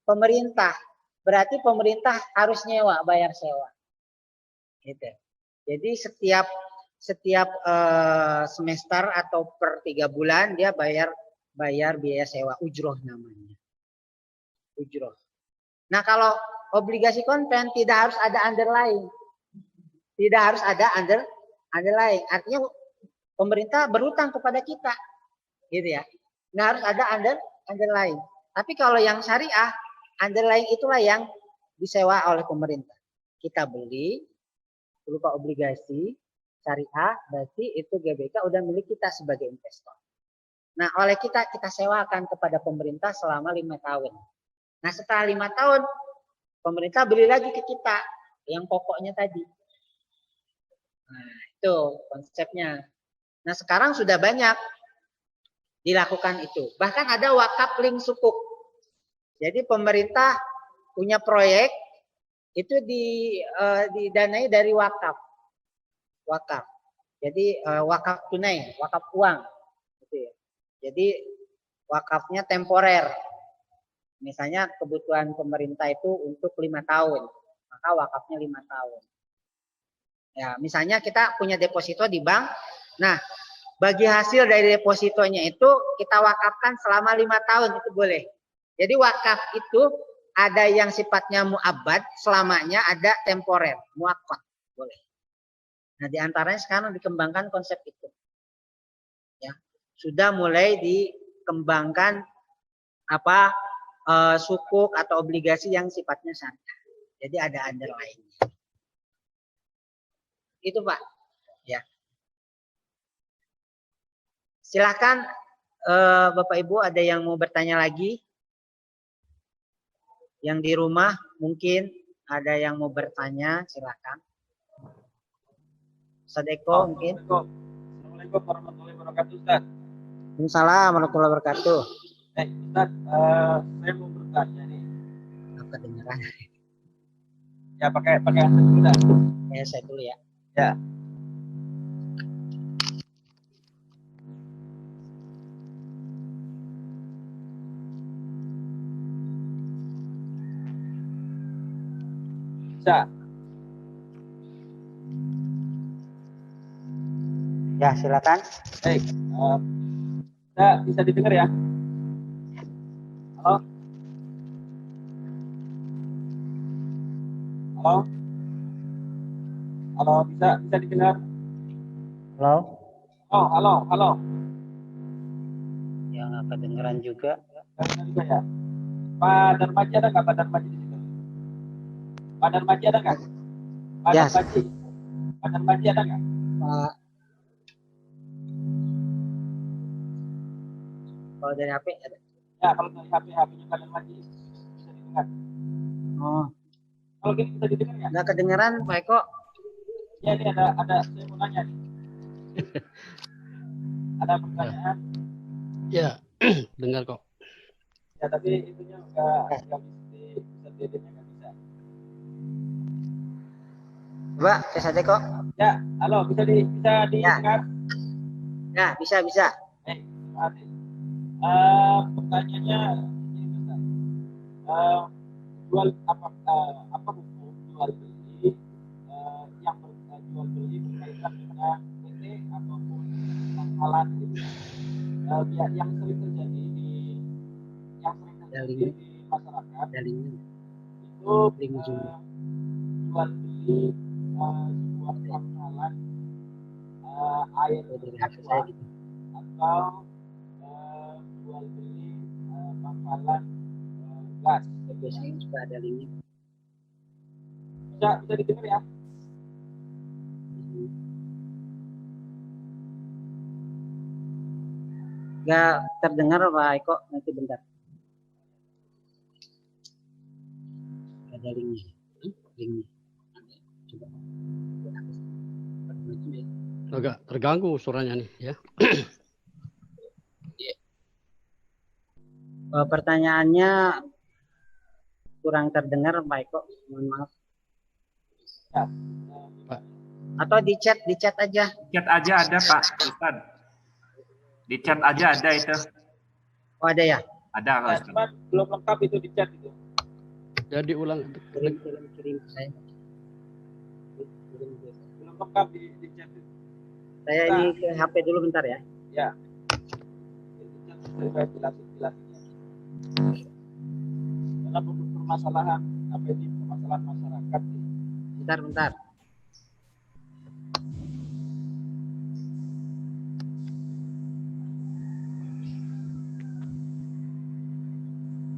pemerintah. Berarti pemerintah harus nyewa, bayar sewa. Gitu. Jadi setiap semester atau per 3 bulan dia bayar biaya sewa, ujroh namanya. Ujroh. Nah, kalau obligasi konven tidak harus ada underlying. Tidak harus ada underlying. Artinya pemerintah berutang kepada kita. Gitu ya. Nggak harus ada underlying. Tapi kalau yang syariah, underlying itulah yang disewa oleh pemerintah. Kita beli berupa obligasi syariah, berarti itu GBK udah milik kita sebagai investor. Nah, oleh kita sewakan kepada pemerintah selama 5 tahun. Nah, setelah 5 tahun, pemerintah beli lagi ke kita yang pokoknya tadi. Nah, itu konsepnya. Nah, sekarang sudah banyak dilakukan itu. Bahkan ada wakaf link sukuk. Jadi pemerintah punya proyek itu didanai dari wakaf. Wakaf. Jadi wakaf tunai, wakaf uang. Gitu ya. Jadi wakafnya temporer. Misalnya kebutuhan pemerintah itu untuk 5 tahun, maka wakafnya 5 tahun. Ya, misalnya kita punya deposito di bank. Nah, bagi hasil dari depositonya itu kita wakafkan selama 5 tahun, itu boleh. Jadi wakaf itu ada yang sifatnya mu'abbad, selamanya, ada temporer, muakkad, boleh. Nah, diantaranya sekarang dikembangkan konsep itu. Ya, sudah mulai dikembangkan sukuk atau obligasi yang sifatnya syariah. Jadi ada underlying-nya. Itu Pak. Ya. Silakan Bapak Ibu ada yang mau bertanya lagi? Yang di rumah mungkin ada yang mau bertanya, silakan. Ustaz Eko mungkin. Assalamualaikum warahmatullahi wabarakatuh, Ustaz. Waalaikumsalam warahmatullahi wabarakatuh. Ustaz, saya mau bertanya nih. Apa dengeran? Ya pakai headset dulu dah. Saya dulu ya. Ya. Bisa. Ya, silakan. Baik. Bisa didengar ya? Halo? Halo? Halo, bisa didengar? Halo. Oh, halo. Ya, nggak kedengeran juga. Dengar juga ya? Pak Darmaji ada nggak Pak Darmaji di situ? Pak Darmaji ada nggak? Pak Ya. Darmaji. Pak Darmaji ada nggak? Pak, kalau dari HP ada. Ya, kalau dari HP-nya Pak Darmaji bisa didengar. Oh, Kalau gini bisa didengar ya? nggak kedengeran, Pak Eko. Ya, ini ada saya mau nanya nih. Ada pertanyaan? Ya, dengar kok. Ya, tapi itunya nggak bisa dieditnya nggak bisa. Coba tes aja kok. Ya, halo, bisa didengar? Ya, bisa. Baik, terima kasih. Pertanyaannya ini Ustaz. Jual apa hukum jual beli jual beli berkaitan dengan PT ataupun pangkalan gitu ya. Yang sering terjadi di masyarakat itu jual beli sebuah pangkalan air aqua atau jual beli pangkalan gas. Biasanya suka ada linknya. Bisa didengar ya? Nggak terdengar Pak Eko, nanti bentar. Ada linknya. Coba. Agak terganggu suaranya nih ya. Pertanyaannya kurang terdengar Pak Eko, mohon maaf. Ya. Atau di chat aja. Chat aja ada Pak Ustad. Di chat aja ada itu. Oh ada ya? Ada Pak Ustad. Cuman belum lengkap itu di chat itu. Jadi ulang. Kirim saya. Belum lengkap di chat itu. Saya ini ke HP dulu bentar ya. Ya. Di chat saya jelasin. Karena permasalahan permasalahan masyarakat. Bentar.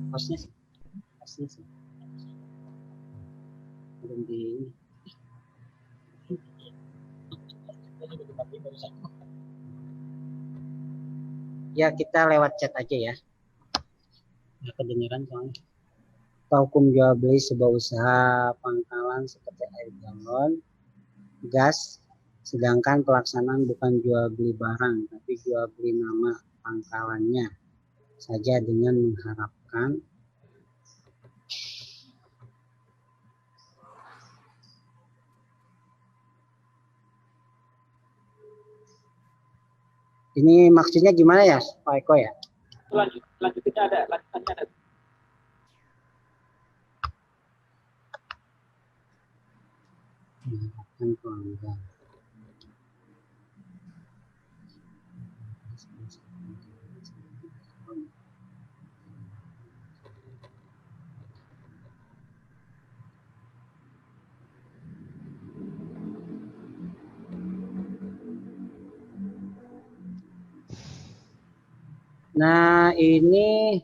Hostnya sih. Belum di ini. Ya kita lewat chat aja ya. Nggak kedengeran soalnya. Hukum jual beli sebuah usaha pangkalan seperti air galon, gas, sedangkan pelaksanaan bukan jual beli barang, tapi jual beli nama pangkalannya saja dengan mengharapkan ini maksudnya gimana ya Pak Eko ya? Lanjutannya ada. Nah ini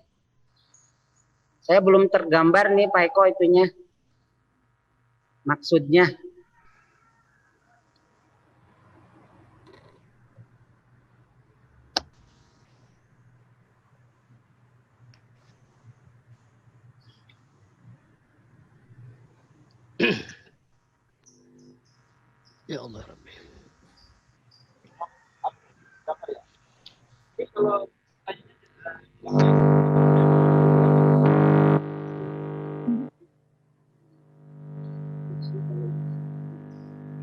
saya belum tergambar nih Pak Eko itunya maksudnya. Ya Allah Rabbi. Kalau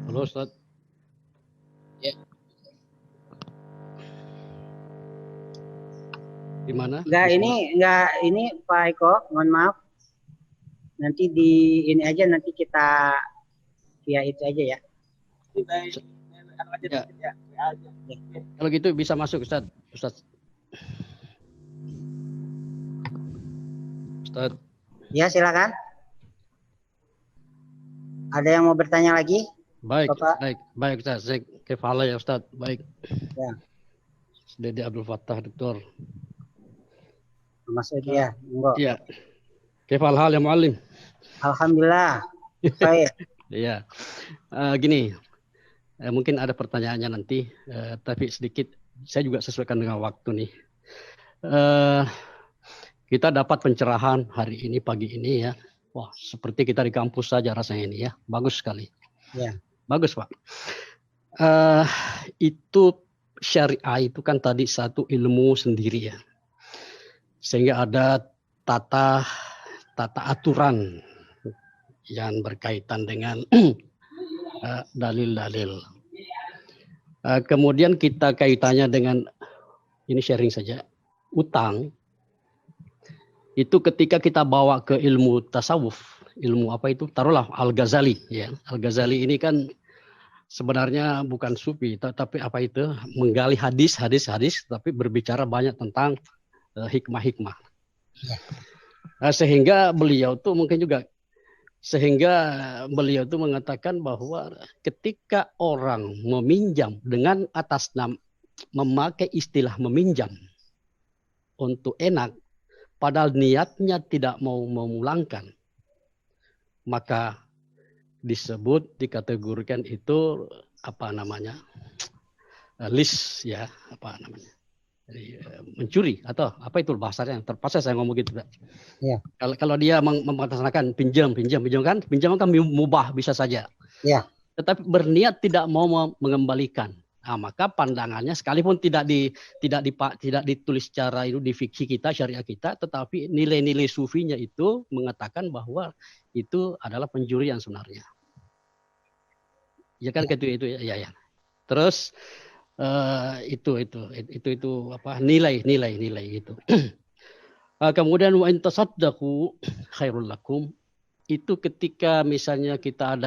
Halo Ustaz. Gimana? Enggak ini Pak Eko, mohon maaf. Nanti di ini aja, nanti kita via itu aja ya. Ya. Kalau gitu bisa masuk Ustaz. Ustaz. Ya, silakan. Ada yang mau bertanya lagi? Baik, Bapak? baik Ustaz. Saya kepala ya Ustaz. Baik. Ya. Dede Abdul Fattah, Doktor. Mas Edi ya, enggak. Iya. Kefal hal ya Muallim. Alhamdulillah. Baik. Iya. Gini. Mungkin ada pertanyaannya nanti, tapi sedikit saya juga sesuaikan dengan waktu nih. Kita dapat pencerahan hari ini, pagi ini ya. Wah, seperti kita di kampus saja rasanya ini ya. Bagus sekali. Ya. Bagus Pak. Itu syariah itu kan tadi satu ilmu sendiri ya. Sehingga ada tata aturan yang berkaitan dengan dalil-dalil. Kemudian kita kaitannya dengan, ini sharing saja, utang. Itu ketika kita bawa ke ilmu tasawuf, ilmu apa itu? Taruhlah Al-Ghazali ya. Al-Ghazali ini kan sebenarnya bukan sufi, tapi apa itu? Menggali hadis, tapi berbicara banyak tentang hikmah-hikmah. Sehingga beliau tuh mengatakan bahwa ketika orang meminjam dengan atas nama memakai istilah meminjam untuk enak, padahal niatnya tidak mau memulangkan, maka dikategorikan itu apa namanya, lis ya, apa namanya, jadi, mencuri atau apa itu bahasanya, terpaksa saya ngomong gitu. Ya. Kalau dia mengatasnamakan pinjam kan mubah bisa saja. Ya. Tetapi berniat tidak mau mengembalikan. Nah, maka pandangannya sekalipun tidak ditulis secara itu di fikih kita, syariah kita, tetapi nilai-nilai sufinya itu mengatakan bahwa itu adalah pencurian sebenarnya. Ya kan itu ya. Terus itu apa nilai itu. Kemudian wa in tasaddaqu khairul lakum, itu ketika misalnya kita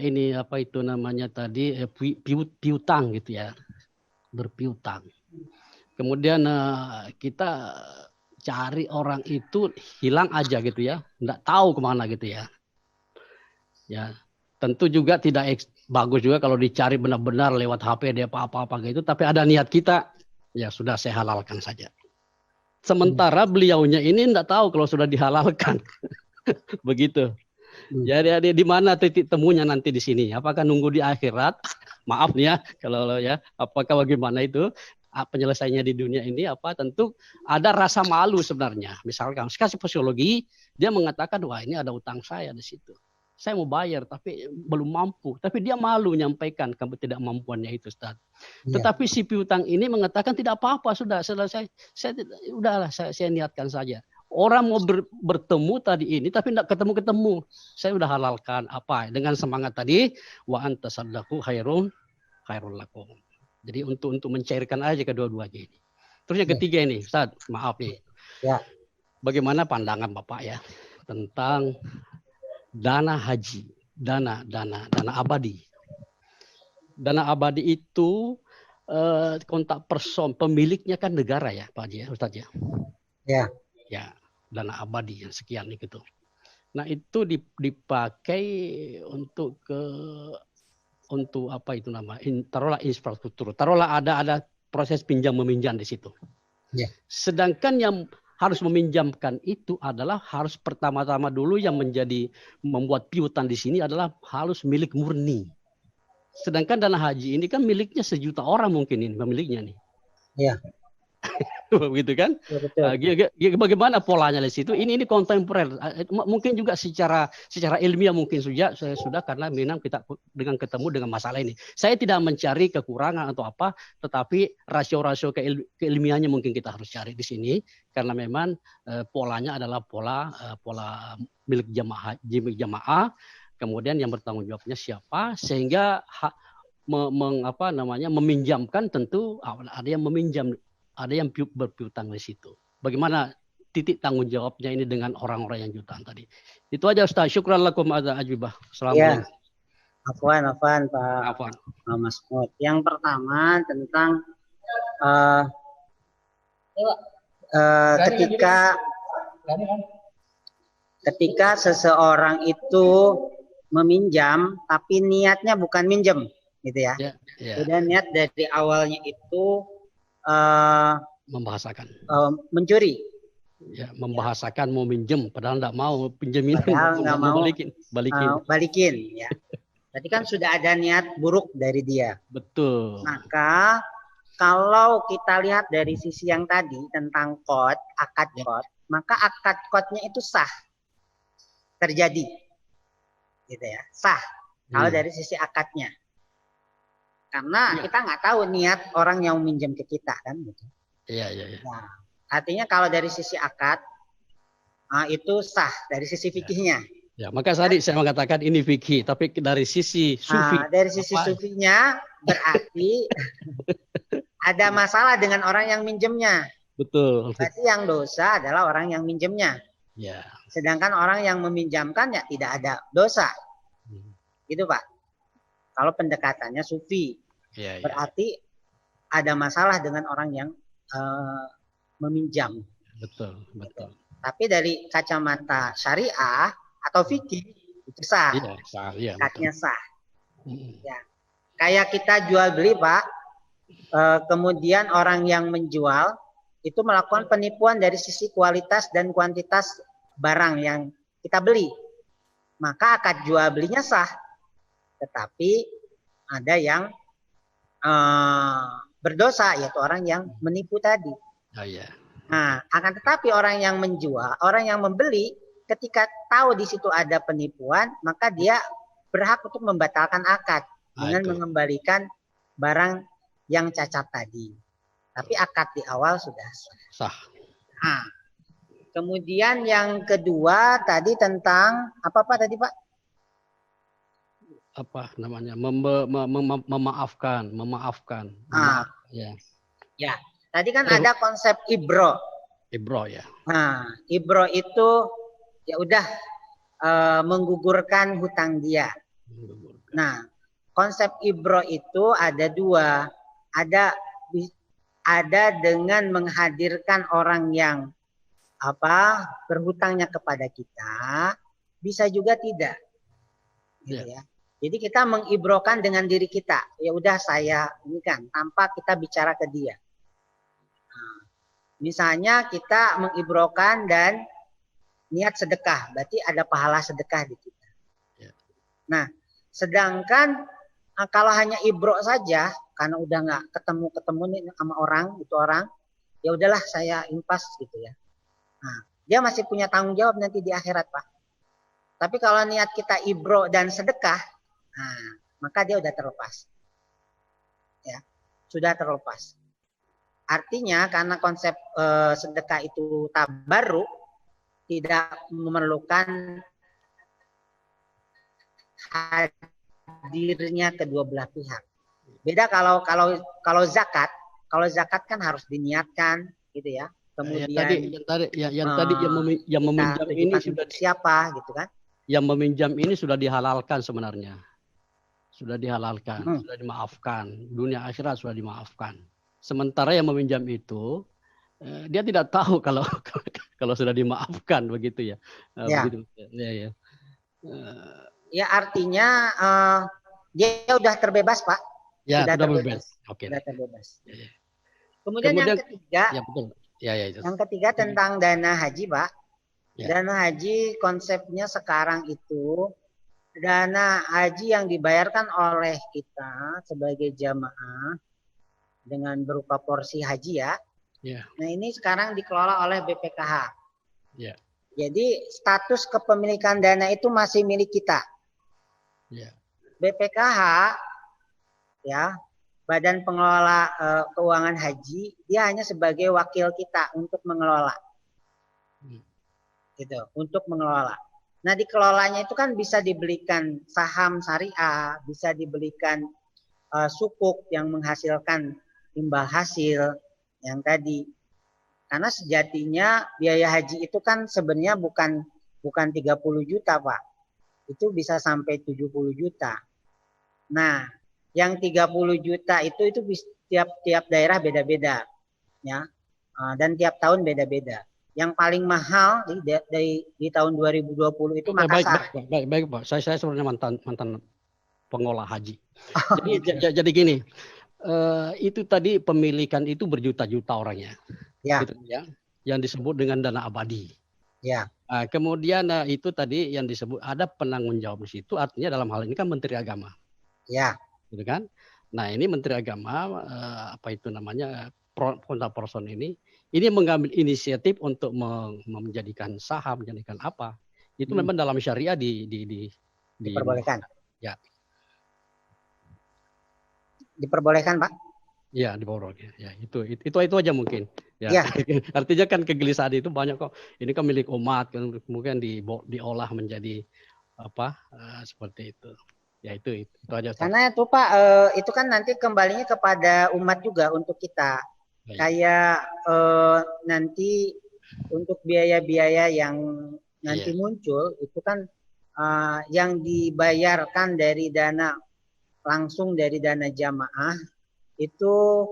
ini apa itu namanya tadi piutang gitu ya, berpiutang. Kemudian kita cari orang itu hilang aja gitu ya, nggak tahu kemana gitu ya. Ya tentu juga tidak bagus juga kalau dicari benar-benar lewat HP dia apa-apa gitu, tapi ada niat kita, ya sudah saya halalkan saja. Sementara beliaunya ini nggak tahu kalau sudah dihalalkan, begitu. Jadi di mana titik temunya nanti di sini? Apakah nunggu di akhirat? Maaf nih ya, kalau ya, apakah bagaimana itu penyelesaiannya di dunia ini? Apa tentu ada rasa malu sebenarnya. Misalkan kasih psikologi, dia mengatakan wah ini ada utang saya di situ. Saya mau bayar tapi belum mampu. Tapi dia malu menyampaikan ketidakmampuannya itu, Ustaz. Ya. Tetapi si piutang ini mengatakan tidak apa-apa, sudah selesai. Saya niatkan saja. Orang mau bertemu tadi ini tapi tidak ketemu. Saya udah halalkan apa dengan semangat tadi wa antasaddaqu khairul lakum. Jadi untuk mencairkan aja kedua-duanya ini. Terus yang ketiga ini, Ustaz, maaf nih. Ya. Bagaimana pandangan Bapak ya tentang dana haji, dana abadi. Dana abadi itu kontak person pemiliknya kan negara ya, Pak Haji ya, Ustaz ya. Ya. Ya, dana abadi yang sekian gitu. Nah, itu dipakai untuk apa itu nama? Taruhlah infrastruktur. Taruhlah ada proses pinjam meminjam di situ. Ya. Sedangkan yang harus meminjamkan itu adalah harus pertama-tama dulu yang membuat piutang di sini adalah harus milik murni. Sedangkan dana haji ini kan miliknya sejuta orang mungkin ini pemiliknya nih. Ya. Begitu kan? Ya, bagaimana polanya di situ? Ini kontemporer. Mungkin juga secara ilmiah mungkin sudah karena memang kita ketemu dengan masalah ini. Saya tidak mencari kekurangan atau apa, tetapi rasio-rasio keilmiahnya mungkin kita harus cari di sini karena memang polanya adalah pola milik jamaah, kemudian yang bertanggung jawabnya siapa, sehingga meminjamkan tentu ada yang meminjam ada yang berpiutang di situ. Bagaimana titik tanggung jawabnya ini dengan orang-orang yang jutaan tadi? Itu aja Ustaz. Syukran lakum ada ajibah. Ya, Assalamualaikum. afwan Pak Afwan. Masmud. Yang pertama tentang ketika seseorang itu meminjam tapi niatnya bukan minjem, gitu ya. Udah niat dari awalnya itu membahasakan mencuri. Ya, membahasakan mau minjem padahal enggak mau pinjemin, padahal nggak mau balikin. Ya. Berarti kan sudah ada niat buruk dari dia. Betul. Maka kalau kita lihat dari sisi yang tadi tentang akad qad, maka akad qadnya itu sah terjadi, gitu ya, sah. Kalau dari sisi akadnya, karena kita nggak tahu niat orang yang minjem ke kita kan, gitu. Iya. Nah, artinya kalau dari sisi akad itu sah dari sisi fikihnya. Ya, maka tadi saya mengatakan ini fikih, tapi dari sisi sufi. Dari sisi sufinya berarti ada masalah dengan orang yang minjemnya. Betul. Berarti yang dosa adalah orang yang minjemnya. Ya. Sedangkan orang yang meminjamkan ya tidak ada dosa. Gitu Pak. Kalau pendekatannya sufi. Ya. Berarti ada masalah dengan orang yang meminjam. Betul. Tapi dari kacamata syariah atau fikih itu sah. Iya, sah. Iya, akadnya sah. Ya. Kayak kita jual beli Pak. Kemudian orang yang menjual itu melakukan penipuan dari sisi kualitas dan kuantitas barang yang kita beli. Maka akad jual belinya sah. Tetapi ada yang berdosa, yaitu orang yang menipu tadi. Oh, iya. Nah, akan tetapi orang yang menjual, orang yang membeli, ketika tahu di situ ada penipuan, maka dia berhak untuk membatalkan akad dengan mengembalikan barang yang cacat tadi. Tapi akad di awal sudah sah. Nah, kemudian yang kedua tadi tentang apa tadi Pak? Apa namanya? Memaafkan. Ya. Tadi kan ada konsep ibro. Ibro ya. Nah, ibro itu ya udah menggugurkan hutang dia. Nah, konsep ibro itu ada dua. Ada dengan menghadirkan orang yang berhutangnya kepada kita, bisa juga tidak. Gitu ya. Jadi kita mengibrokan dengan diri kita. Ya udah saya ini kan tanpa kita bicara ke dia. Nah, misalnya kita mengibrokan dan niat sedekah, berarti ada pahala sedekah di kita. Nah, sedangkan kalau hanya ibro saja, karena udah nggak ketemu nih sama orang, ya udahlah saya impas gitu ya. Nah, dia masih punya tanggung jawab nanti di akhirat Pak. Tapi kalau niat kita ibro dan sedekah, nah, maka dia udah terlepas. Ya, sudah terlepas. Artinya karena konsep sedekah itu tabarruk, tidak memerlukan hadirnya kedua belah pihak. Beda kalau zakat, kan harus diniatkan gitu ya. Kemudian tadi yang meminjam ini sudah siapa gitu kan? Yang meminjam ini sudah dihalalkan sebenarnya. Sudah dihalalkan, sudah dimaafkan. Dunia akhirat sudah dimaafkan. Sementara yang meminjam itu dia tidak tahu kalau sudah dimaafkan begitu ya. Begitu. Ya. Ya artinya dia udah terbebas Pak. Ya, sudah terbebas. Oke. Sudah terbebas. Ya. Kemudian yang ketiga, ya betul. Ya, itu. Yang ketiga tentang dana haji Pak. Ya. Dana haji konsepnya sekarang itu dana haji yang dibayarkan oleh kita sebagai jamaah dengan berupa porsi haji ya. Ya. Nah ini sekarang dikelola oleh BPKH. Ya. Jadi status kepemilikan dana itu masih milik kita. Ya. BPKH ya, Badan Pengelola Keuangan Haji, dia hanya sebagai wakil kita untuk mengelola. Gitu, untuk mengelola. Nah, dikelolanya itu kan bisa dibelikan saham syariah, bisa dibelikan sukuk yang menghasilkan imbal hasil, yang tadi. Karena sejatinya biaya haji itu kan sebenarnya bukan 30 juta, Pak. Itu bisa sampai 70 juta. Nah, yang 30 juta itu tiap daerah beda-beda, ya. Dan tiap tahun beda-beda. Yang paling mahal di tahun 2020 itu Makassar. Baik, Pak. Saya sebenarnya mantan pengolah haji. Jadi gini, itu tadi pemilikan itu berjuta-juta orangnya, ya. Gitu, ya, yang disebut dengan dana abadi. Ya. Kemudian itu tadi yang disebut ada penanggung jawab di situ, artinya dalam hal ini kan Menteri Agama. Ya. Gitu kan? Nah, ini Menteri Agama apa itu namanya kontak person ini mengambil inisiatif untuk menjadikan saham, menjadikan apa? Itu memang dalam syariah diperbolehkan. Ya. Diperbolehkan, Pak? Ya, diperbolehkan. Ya, itu aja mungkin. Ya. Ya. Artinya kan kegelisahan itu banyak kok. Ini kan milik umat, kemudian diolah menjadi apa? Seperti itu. Ya itu aja. Karena itu Pak, itu kan nanti kembalinya kepada umat juga untuk kita. Baik. Kayak nanti untuk biaya-biaya yang nanti muncul itu kan yang dibayarkan dari langsung dari dana jamaah itu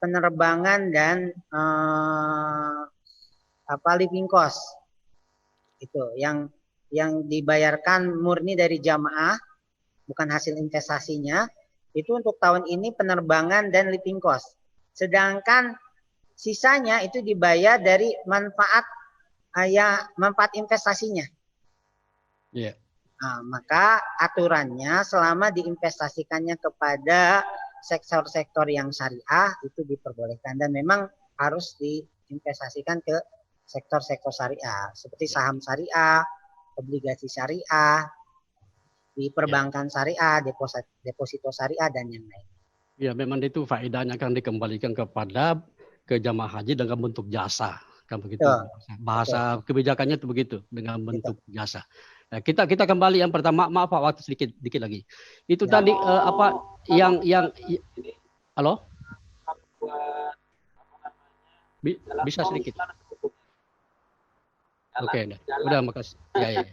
penerbangan dan living cost itu yang dibayarkan murni dari jamaah, bukan hasil investasinya. Itu untuk tahun ini penerbangan dan living cost. Sedangkan sisanya itu dibayar dari manfaat investasinya. Iya. Nah, maka aturannya selama diinvestasikannya kepada sektor-sektor yang syariah itu diperbolehkan, dan memang harus diinvestasikan ke sektor-sektor syariah seperti saham syariah, obligasi syariah, di perbankan syariah, deposito syariah, dan yang lain. Ya, memang itu faedahnya akan dikembalikan ke jamaah haji dengan bentuk jasa, kan begitu. Bahasa kebijakannya itu begitu, dengan bentuk jasa. Nah, kita kembali yang pertama, maaf Pak, waktu sedikit lagi. Itu tadi halo? Bisa sedikit. Oke, udah makasih. Ya.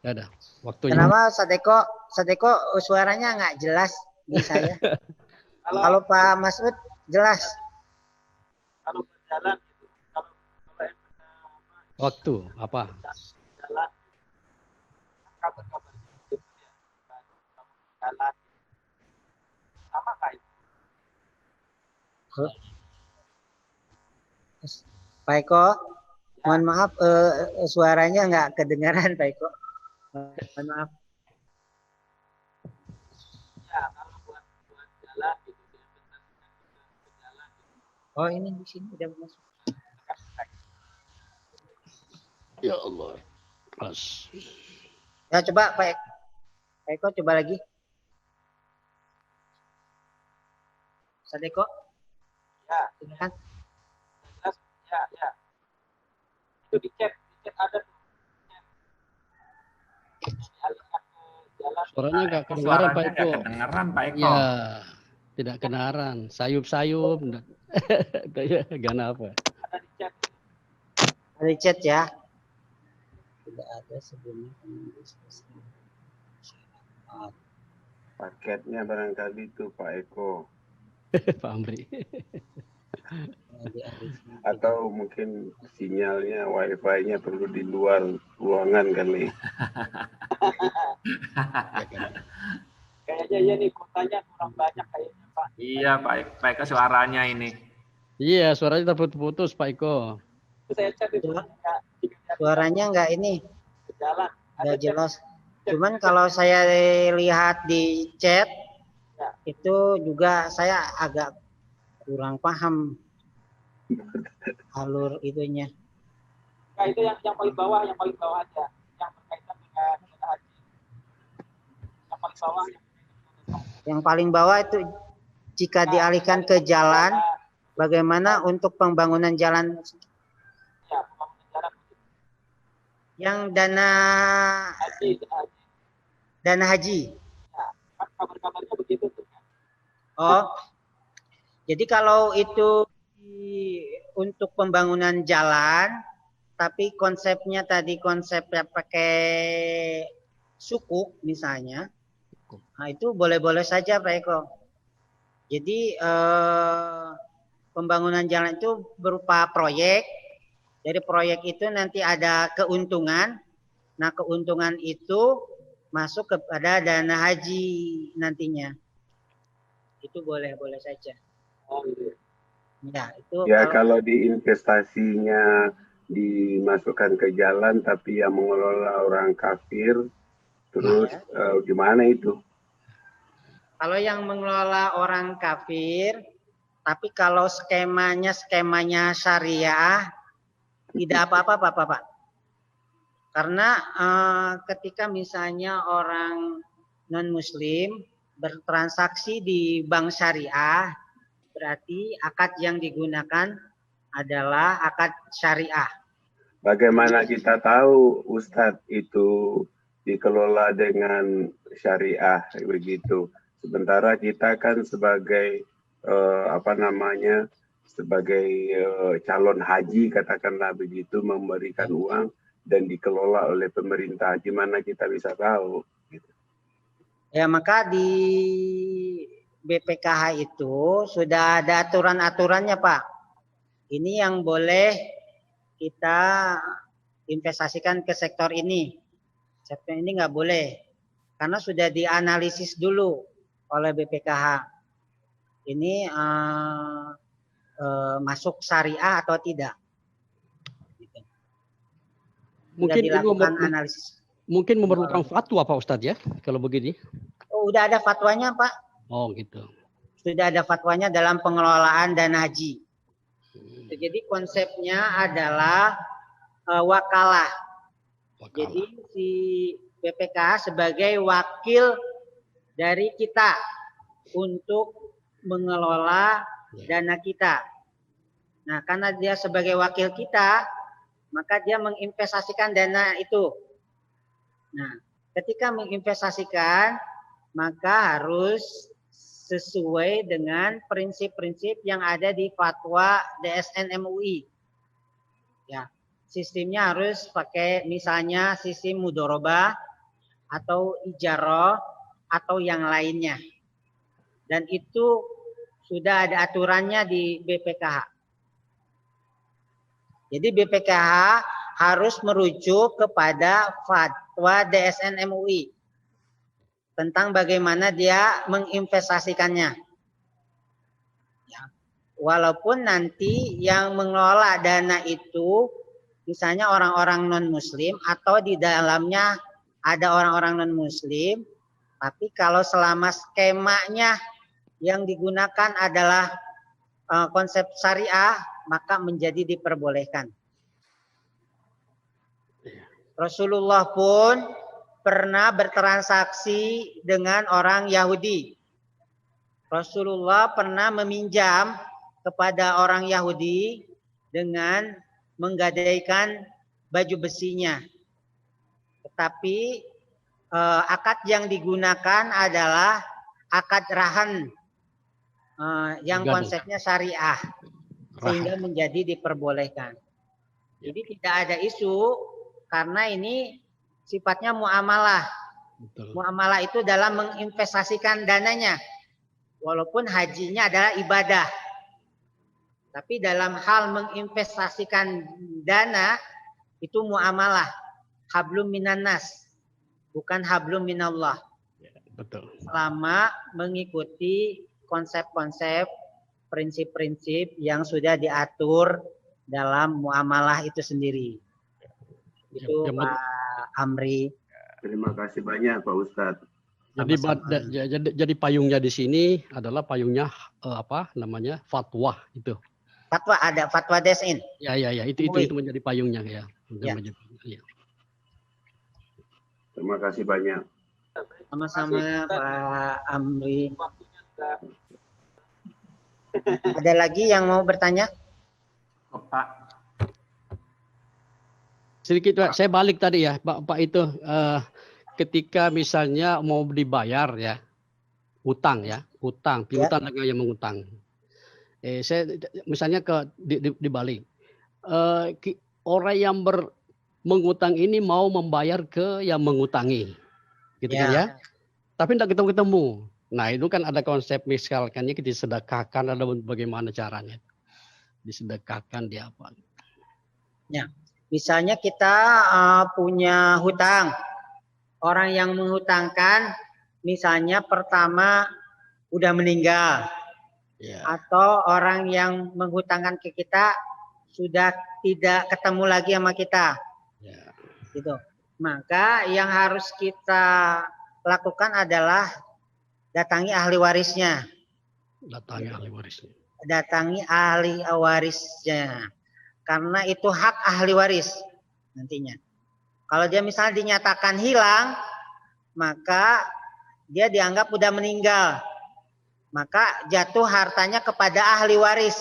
Ada waktunya. Kenapa Sadeko suaranya nggak jelas di saya? Kalau Pak Masud jelas. Kalau berjalan gitu, waktu apa? Jalan, kabar-kabar gitu ya, jalan, sama kayak. Pak Eko, mohon maaf suaranya nggak kedengaran Pak Eko. Mohon maaf. Ya, kalau buat jalan gitu, jalan. Oh, ini di sini udah masuk. Ya Allah. Pas. Ya, coba Pak Eko coba lagi. Sadeko. Ya, silakan. Ya. Itu di chat ada tuh. Suaranya nggak kedengaran Pak Eko. Kedengaran Pak Eko. Ya, tidak kedengaran. Sayup-sayup. Gana apa? Ada di chat. Ada di chat ya. Tidak ada sebelumnya. Paketnya barangkali itu Pak Eko. Pak Amri. Atau mungkin sinyalnya wifi-nya perlu di luar ruangan kali. Kayaknya ya nih kotanya kurang banyak kayaknya Pak. Iya Pak Eko suaranya ini. Iya, suaranya terputus Pak Eko. Saya chat itu suaranya nggak ini. Berjalan. Nggak jelas. Cuman kalau saya lihat di chat itu juga saya agak kurang paham alur itunya. Nah, itu yang paling bawah aja, yang berkaitan dengan haji. Yang paling bawah Yang paling bawah itu jika dialihkan ke jalan, bagaimana untuk pembangunan jalan? Ya, pembangunan jalan. Yang dana haji. Ya, kan kabar-kabarnya begitu tuh. Oh, jadi kalau itu untuk pembangunan jalan, tapi konsepnya tadi konsepnya pakai sukuk misalnya, nah itu boleh-boleh saja Pak Eko. Jadi pembangunan jalan itu berupa proyek. Dari proyek itu nanti ada keuntungan. Nah keuntungan itu masuk kepada dana haji nantinya. Itu boleh-boleh saja. Ya, itu Ya kalau diinvestasinya dimasukkan ke jalan tapi yang mengelola orang kafir, terus gimana itu? Kalau yang mengelola orang kafir, tapi kalau skemanya syariah, tidak apa-apa Pak. Karena ketika misalnya orang non-muslim bertransaksi di bank syariah, berarti akad yang digunakan adalah akad syariah. Bagaimana kita tahu Ustadz itu dikelola dengan syariah begitu? Sementara kita kan sebagai sebagai calon haji katakanlah begitu memberikan uang dan dikelola oleh pemerintah. Gimana kita bisa tahu? Gitu. Ya maka di BPKH itu sudah ada aturan-aturannya Pak. Ini yang boleh kita investasikan ke sektor ini. Sektor ini nggak boleh. Karena sudah dianalisis dulu oleh BPKH. Ini masuk syariah atau tidak. Gitu. Mungkin dilakukan analisis. Mungkin memerlukan fatwa Pak Ustadz ya, kalau begini. Oh, udah ada fatwanya Pak. Oh gitu. Sudah ada fatwanya dalam pengelolaan dana haji. Jadi konsepnya adalah wakalah. Jadi si BPKH sebagai wakil dari kita untuk mengelola dana kita. Nah, karena dia sebagai wakil kita, maka dia menginvestasikan dana itu. Nah, ketika menginvestasikan, maka harus sesuai dengan prinsip-prinsip yang ada di fatwa DSN MUI. Ya, sistemnya harus pakai misalnya sistem mudorobah atau ijarah atau yang lainnya. Dan itu sudah ada aturannya di BPKH. Jadi BPKH harus merujuk kepada fatwa DSN MUI tentang bagaimana dia menginvestasikannya. Ya. Walaupun nanti yang mengelola dana itu misalnya orang-orang non-muslim atau di dalamnya ada orang-orang non-muslim, tapi kalau selama skemanya yang digunakan adalah konsep syariah, maka menjadi diperbolehkan. Rasulullah pun pernah bertransaksi dengan orang Yahudi. Rasulullah pernah meminjam kepada orang Yahudi dengan menggadaikan baju besinya. Tetapi akad yang digunakan adalah akad rahan yang konsepnya syariah sehingga menjadi diperbolehkan. Jadi tidak ada isu karena ini sifatnya muamalah. Betul. Muamalah itu dalam menginvestasikan dananya. Walaupun hajinya adalah ibadah. Tapi dalam hal menginvestasikan dana itu muamalah. Hablum minannas. Bukan hablum minallah. Ya, betul. Selama mengikuti konsep-konsep, prinsip-prinsip yang sudah diatur dalam muamalah itu sendiri. Itu Pak Amri. Terima kasih banyak Pak Ustadz. Jadi payungnya di sini adalah payungnya fatwa itu. Fatwa ada fatwa DSN. Ya itu menjadi payungnya ya. Ya. Terima kasih banyak. Sama-sama Pak Amri. Ada lagi yang mau bertanya? Pak. Sedikit Pak, saya balik tadi ya Pak itu ketika misalnya mau dibayar ya, utang piutang negara yang mengutang. Saya misalnya dibalik. Orang yang mengutang ini mau membayar ke yang mengutangi, gitu kan ya? Tapi tidak ketemu-ketemu. Nah itu kan ada konsep misalkannya disedekahkan, ada bagaimana caranya? Disedekahkan dia apa? Ya, misalnya kita punya hutang, orang yang menghutangkan, misalnya pertama udah meninggal, atau orang yang menghutangkan ke kita sudah tidak ketemu lagi sama kita, gitu. Maka yang harus kita lakukan adalah datangi ahli warisnya. Datangi ahli warisnya. Datangi ahli warisnya. Karena itu hak ahli waris nantinya. Kalau dia misalnya dinyatakan hilang, maka dia dianggap udah meninggal. Maka jatuh hartanya kepada ahli waris.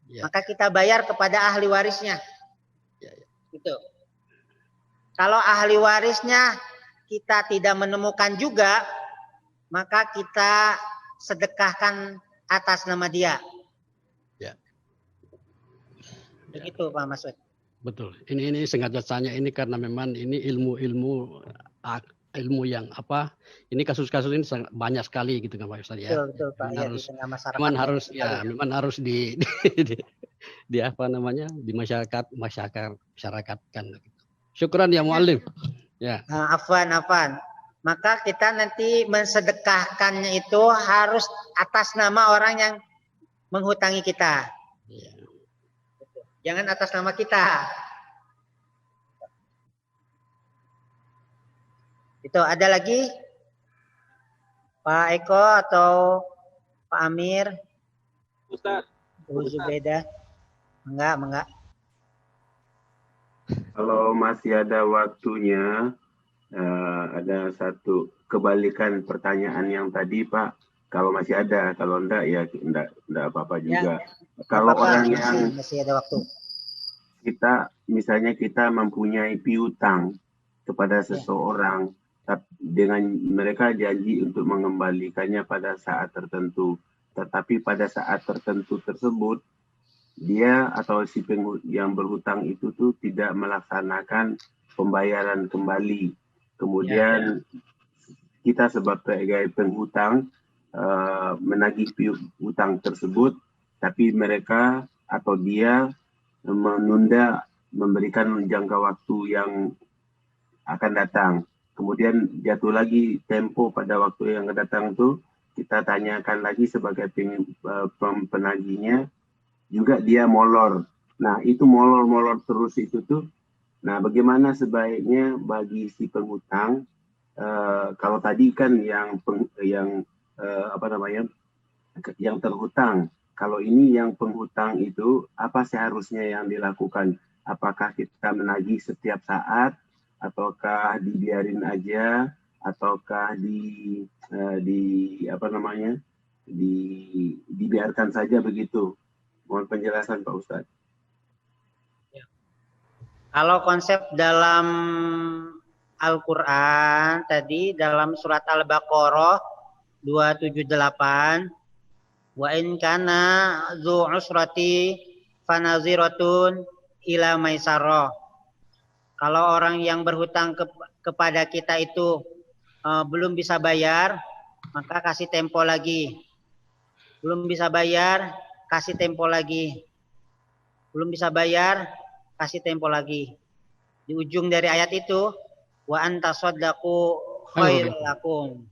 Maka kita bayar kepada ahli warisnya. Gitu. Kalau ahli warisnya kita tidak menemukan juga, maka kita sedekahkan atas nama dia. Begitu Pak Masud. Betul. Ini sengaja tanya ini karena memang ini ilmu yang apa? Ini kasus-kasus ini sangat banyak sekali gitu kan Pak Ustaz ya. Betul Pak. Ya, harus, di tengah masyarakat. Memang harus di apa namanya? Di masyarakatkan. Syukran ya Muallim. Ya. Afwan. Maka kita nanti mensedekahkannya itu harus atas nama orang yang menghutangi kita. Ya. Jangan atas nama kita. Itu ada lagi Pak Eko atau Pak Amir? Ustaz. Zubeda. Enggak. Kalau masih ada waktunya, ada satu kebalikan pertanyaan yang tadi Pak. Kalau masih ada, kalau enggak ya enggak apa-apa juga. Kalau orang yang masih ada waktu. Misalnya kita mempunyai piutang kepada seseorang, dengan mereka janji untuk mengembalikannya pada saat tertentu. Tetapi pada saat tertentu tersebut, dia atau si yang berhutang itu tuh tidak melaksanakan pembayaran kembali. Kemudian kita sebagai penghutang menagih hutang tersebut, tapi mereka atau dia menunda memberikan jangka waktu yang akan datang. Kemudian jatuh lagi tempo pada waktu yang akan datang itu, kita tanyakan lagi sebagai penagihnya, juga dia molor. Nah itu molor terus itu tuh. Nah bagaimana sebaiknya bagi si penghutang? Kalau tadi kan yang terhutang. Kalau ini yang penghutang itu, apa seharusnya yang dilakukan? Apakah kita menagih setiap saat, ataukah dibiarin aja, ataukah dibiarkan saja begitu? Mohon penjelasan Pak Ustadz. Kalau konsep dalam Al-Quran tadi dalam surat Al-Baqarah 278, wa in kana dzu usrati fanaziratun ila maisarah. Kalau orang yang berhutang kepada kita itu belum bisa bayar, maka kasih tempo lagi. Belum bisa bayar, kasih tempo lagi. Belum bisa bayar, kasih tempo lagi. Di ujung dari ayat itu, wa antasaddaqu khairul lakum.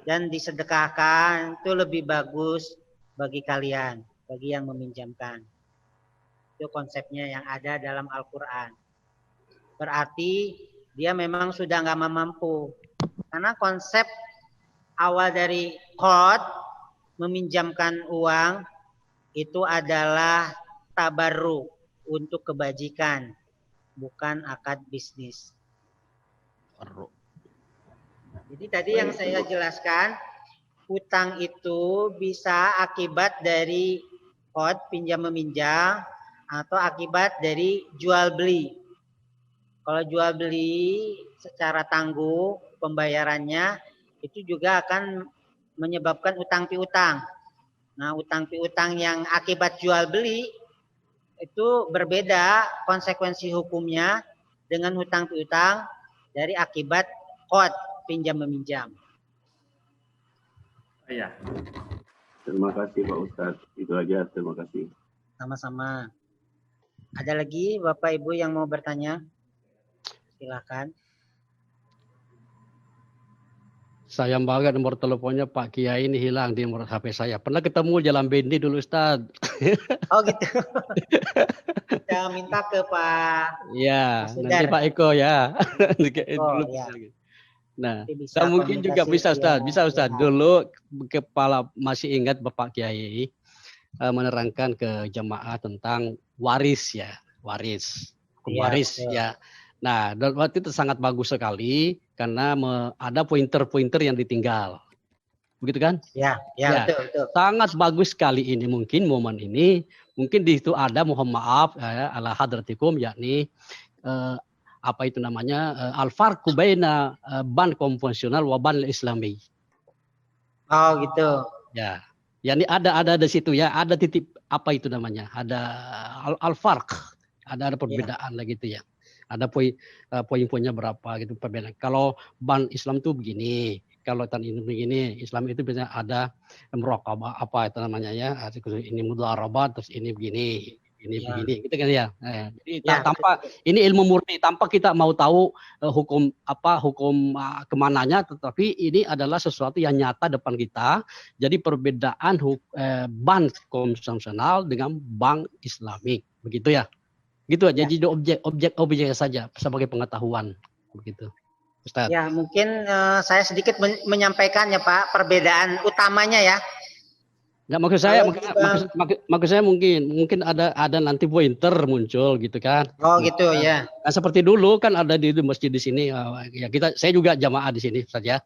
Dan disedekahkan itu lebih bagus bagi kalian, bagi yang meminjamkan. Itu konsepnya yang ada dalam Al-Quran. Berarti dia memang sudah nggak mampu. Karena konsep awal dari qard, meminjamkan uang, itu adalah tabarruk, untuk kebajikan, bukan akad bisnis. Jadi tadi yang saya jelaskan, hutang itu bisa akibat dari qard, pinjam meminjam, atau akibat dari jual beli. Kalau jual beli secara tangguh pembayarannya, itu juga akan menyebabkan utang piutang. Nah, utang piutang yang akibat jual beli itu berbeda konsekuensi hukumnya dengan hutang piutang dari akibat qad, pinjam meminjam. Iya. Terima kasih Pak Ustadz. Itu aja, terima kasih. Sama-sama. Ada lagi Bapak Ibu yang mau bertanya? Silakan. Sayang banget nomor teleponnya Pak Kiai ini hilang di nomor HP saya. Pernah ketemu Jalan Bendi dulu Ustaz. Oh gitu. Kita minta ke Pak Ya, Mas nanti Sudar. Pak Eko ya. Oh, Dulu ya. Nah, Nanti bisa dan mungkin juga komunikasi bisa Ustaz, via bisa Ustaz. WA. Dulu kepala masih ingat Bapak Kiai menerangkan ke jemaah tentang waris ya, waris, hukum Iya, waris betul. ya. Nah, dan waktu itu sangat bagus sekali karena ada pointer-pointer yang ditinggal. Begitu kan? Ya, Ya, betul, betul. sangat bagus sekali ini mungkin momen ini. Mungkin di situ ada mohon maaf ya, ala hadratikum yakni apa itu namanya al-farqu baina ban konvensional wa ban islami. Oh gitu. Ya. Yani ada di situ ya, ada titik apa itu namanya? Ada al-farq. Ada perbedaan lah gitu ya. Ada poin-poinnya berapa gitu perbedaan. Kalau ban Islam tuh begini, kalau tan ini begini, Islam itu biasanya ada muraqabah apa itu namanya ya, ini mudharabah terus ini begini, ini Ya. begini, gitu kan ya. Jadi Ya, tanpa ini ilmu murni, tanpa kita mau tahu hukum kemananya, tetapi ini adalah sesuatu yang nyata depan kita. Jadi perbedaan bank konvensional dengan bank Islamik, begitu ya. Gitu aja, jadi objek saja sebagai pengetahuan begitu. Ustaz. Ya, mungkin saya sedikit menyampaikan ya Pak, perbedaan utamanya ya. Nggak, maksud saya mungkin ada nanti pointer muncul gitu kan. Oh gitu ya. Nah, seperti dulu kan ada di masjid di sini ya saya juga jamaah di sini Ustaz ya.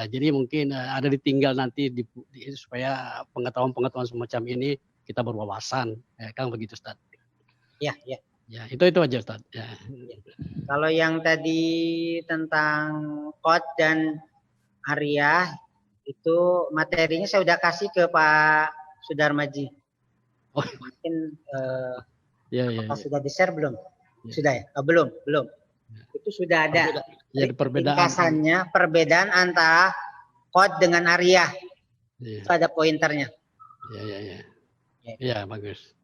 Jadi mungkin ada ditinggal nanti supaya pengetahuan semacam ini kita berwawasan ya, kan begitu Ustaz. Ya. Ya, itu aja Ustaz. Ya. Kalau yang tadi tentang qad dan Ariyah itu materinya saya sudah kasih ke Pak Sudarmaji. Oh, mungkin apakah sudah di-share belum? Ya. Sudah ya? Belum. Itu sudah ada. Ya, perbedaan antara qad dengan Ariyah. Ya. Itu ada pointernya. Ya, bagus.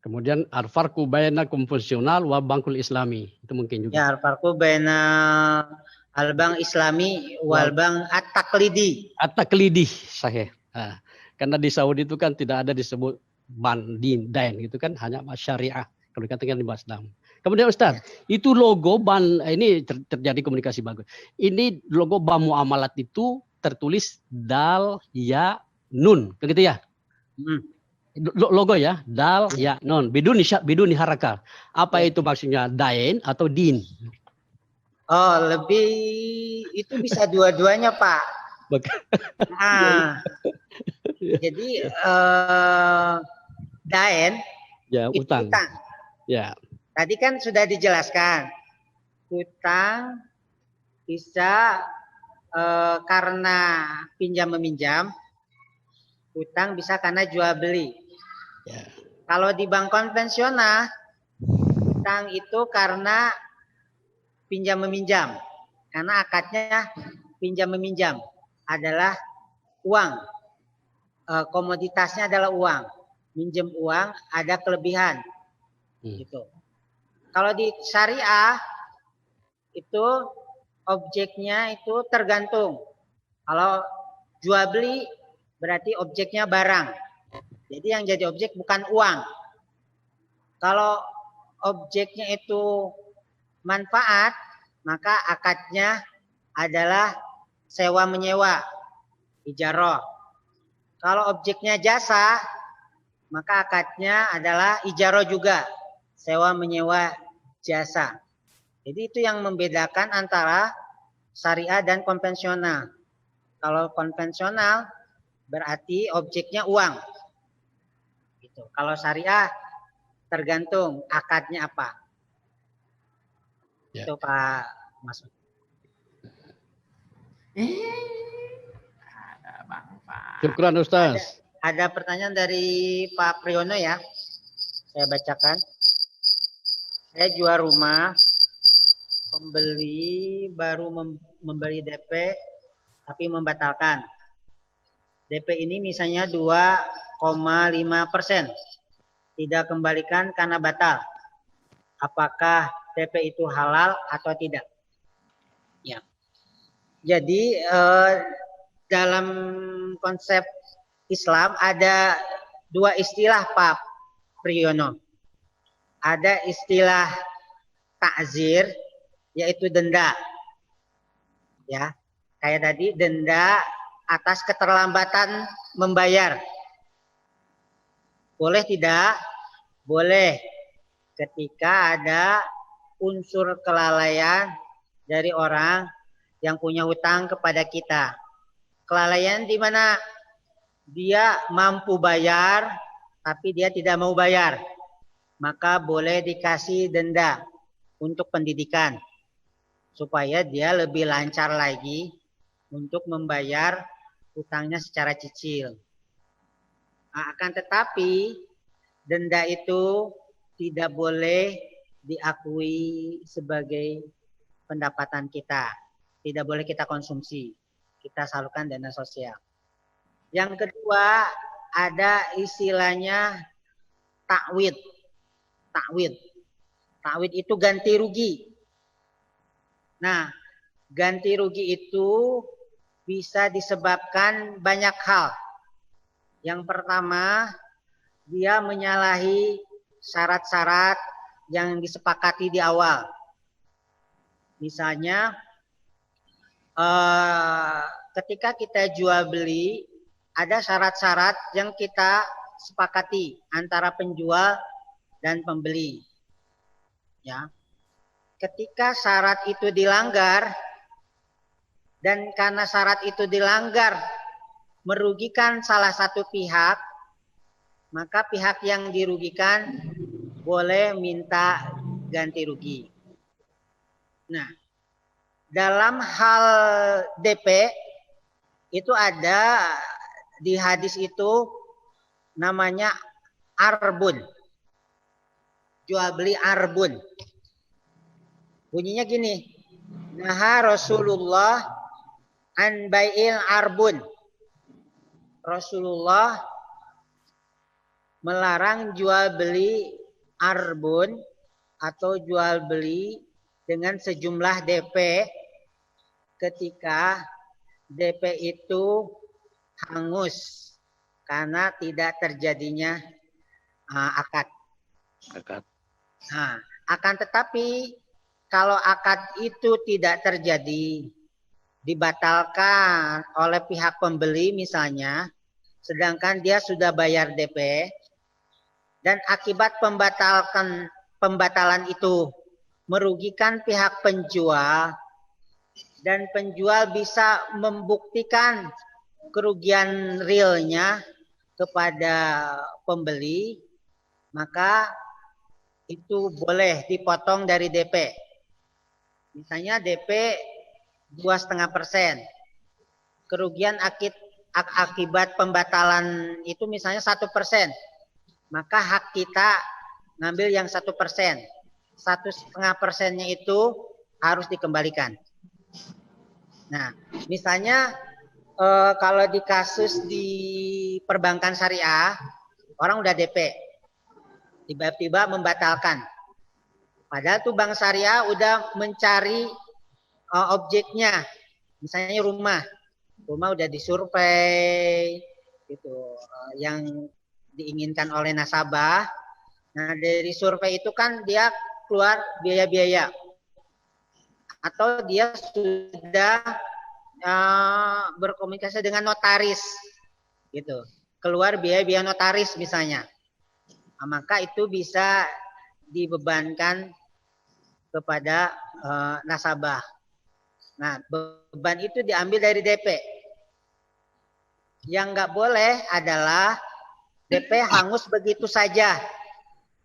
Kemudian al-farqu baina konvensional wa bankul islami. Itu mungkin juga. Ya, al-farqu baina al-bank islami wal bank at-taqlidi. At-taqlidi, sahih. Nah, karena di Saudi itu kan tidak ada disebut ban dain gitu kan, hanya syariah kalau dikatakan di Islam. Kemudian Ustaz, itu logo ban ini terjadi komunikasi bagus. Ini logo bank muamalat itu tertulis dal ya nun, begitu ya? Logo ya, dal ya nun, biduni haraka. Apa itu maksudnya, dain atau din? Oh, lebih itu bisa dua-duanya Pak. Nah, jadi dain ya, utang. Ya. Tadi kan sudah dijelaskan, utang bisa karena pinjam meminjam, utang bisa karena jual beli. Ya. Kalau di bank konvensional, utang itu karena pinjam meminjam, karena akadnya pinjam meminjam adalah uang, komoditasnya adalah uang, minjem uang ada kelebihan, gitu. Kalau di syariah itu objeknya itu tergantung. Kalau jual beli berarti objeknya barang. Jadi yang jadi objek bukan uang. Kalau objeknya itu manfaat, maka akadnya adalah sewa menyewa, ijarah. Kalau objeknya jasa, maka akadnya adalah ijarah juga, sewa menyewa jasa. Jadi itu yang membedakan antara syariah dan konvensional. Kalau konvensional berarti objeknya uang. Gitu. Kalau syariah tergantung akadnya apa. Ya. Itu Pak Mas. Syukran Ustaz. ada pertanyaan dari Pak Priyono ya. Saya bacakan. Saya jual rumah, pembeli baru membeli DP tapi membatalkan. DP ini misalnya 2,5%. Tidak kembalikan karena batal. Apakah DP itu halal atau tidak? Ya. Jadi dalam konsep Islam ada dua istilah Pak Priyono. Ada istilah ta'zir, yaitu denda. Ya, kayak tadi denda atas keterlambatan membayar. Boleh tidak? Boleh. Ketika ada unsur kelalaian dari orang yang punya hutang kepada kita. Kelalaian di mana dia mampu bayar, tapi dia tidak mau bayar. Maka boleh dikasih denda untuk pendidikan. Supaya dia lebih lancar lagi untuk membayar hutangnya secara cicil. Akan tetapi denda itu tidak boleh diakui sebagai pendapatan kita. Tidak boleh kita konsumsi. Kita salurkan dana sosial. Yang kedua, ada istilahnya takwid. Takwid. Takwid itu ganti rugi. Nah, ganti rugi itu bisa disebabkan banyak hal. Yang pertama, dia menyalahi syarat-syarat yang disepakati di awal. Misalnya, ketika kita jual beli, ada syarat-syarat yang kita sepakati antara penjual dan pembeli. Ya. Ketika syarat itu dilanggar, dan karena syarat itu dilanggar merugikan salah satu pihak, maka pihak yang dirugikan boleh minta ganti rugi. Nah, dalam hal DP itu ada di hadis itu namanya arbun. Jual beli arbun. Bunyinya gini. Naha Rasulullah an bai'il arbun. Rasulullah melarang jual beli arbun atau jual beli dengan sejumlah DP ketika DP itu hangus karena tidak terjadinya akad. Nah, akan tetapi kalau akad itu tidak terjadi, dibatalkan oleh pihak pembeli misalnya, sedangkan dia sudah bayar DP, dan akibat pembatalan itu merugikan pihak penjual, dan penjual bisa membuktikan kerugian realnya kepada pembeli, maka itu boleh dipotong dari DP. Misalnya DP 2,5%. Kerugian akibat pembatalan itu misalnya 1%. Maka hak kita ngambil yang 1%. 1,5%-nya itu harus dikembalikan. Nah, misalnya kalau di kasus di perbankan syariah, orang udah DP, tiba-tiba membatalkan. Padahal tuh bank syariah udah mencari objeknya, misalnya rumah udah disurvei, gitu, yang diinginkan oleh nasabah. Nah, dari survei itu kan dia keluar biaya-biaya, atau dia sudah berkomunikasi dengan notaris, gitu, keluar biaya-biaya notaris misalnya. Nah, maka itu bisa dibebankan kepada nasabah. Nah, beban itu diambil dari DP. Yang nggak boleh adalah DP hangus begitu saja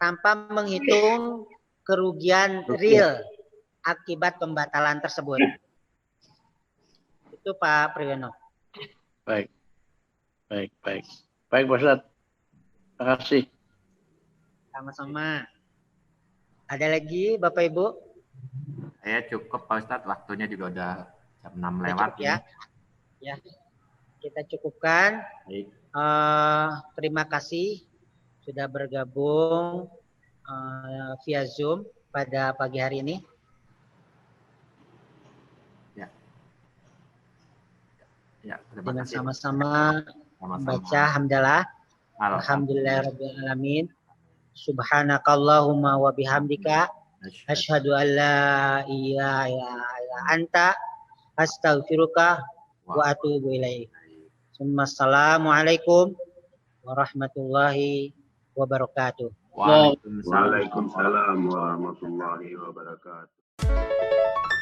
tanpa menghitung kerugian real akibat pembatalan tersebut. Itu Pak Priyono. Baik. Baik Pak Ustadz. Terima kasih. Sama-sama. Ada lagi Bapak Ibu? Saya cukup Pak Ustadz, waktunya juga udah jam 6 Kita lewat cukup ya. Ya. Kita cukupkan. Baik. Terima kasih sudah bergabung via Zoom pada pagi hari ini. Ya, terima Dengan kasih. sama-sama membaca hamdalah. Alhamdulillahirabbil alamin. Subhanakallahumma wa bihamdika asyhadu an la ilaha illa anta astaghfiruka wa atubu ilaik. Assalamualaikum warahmatullahi wabarakatuh. Waalaikumsalam warahmatullahi wabarakatuh.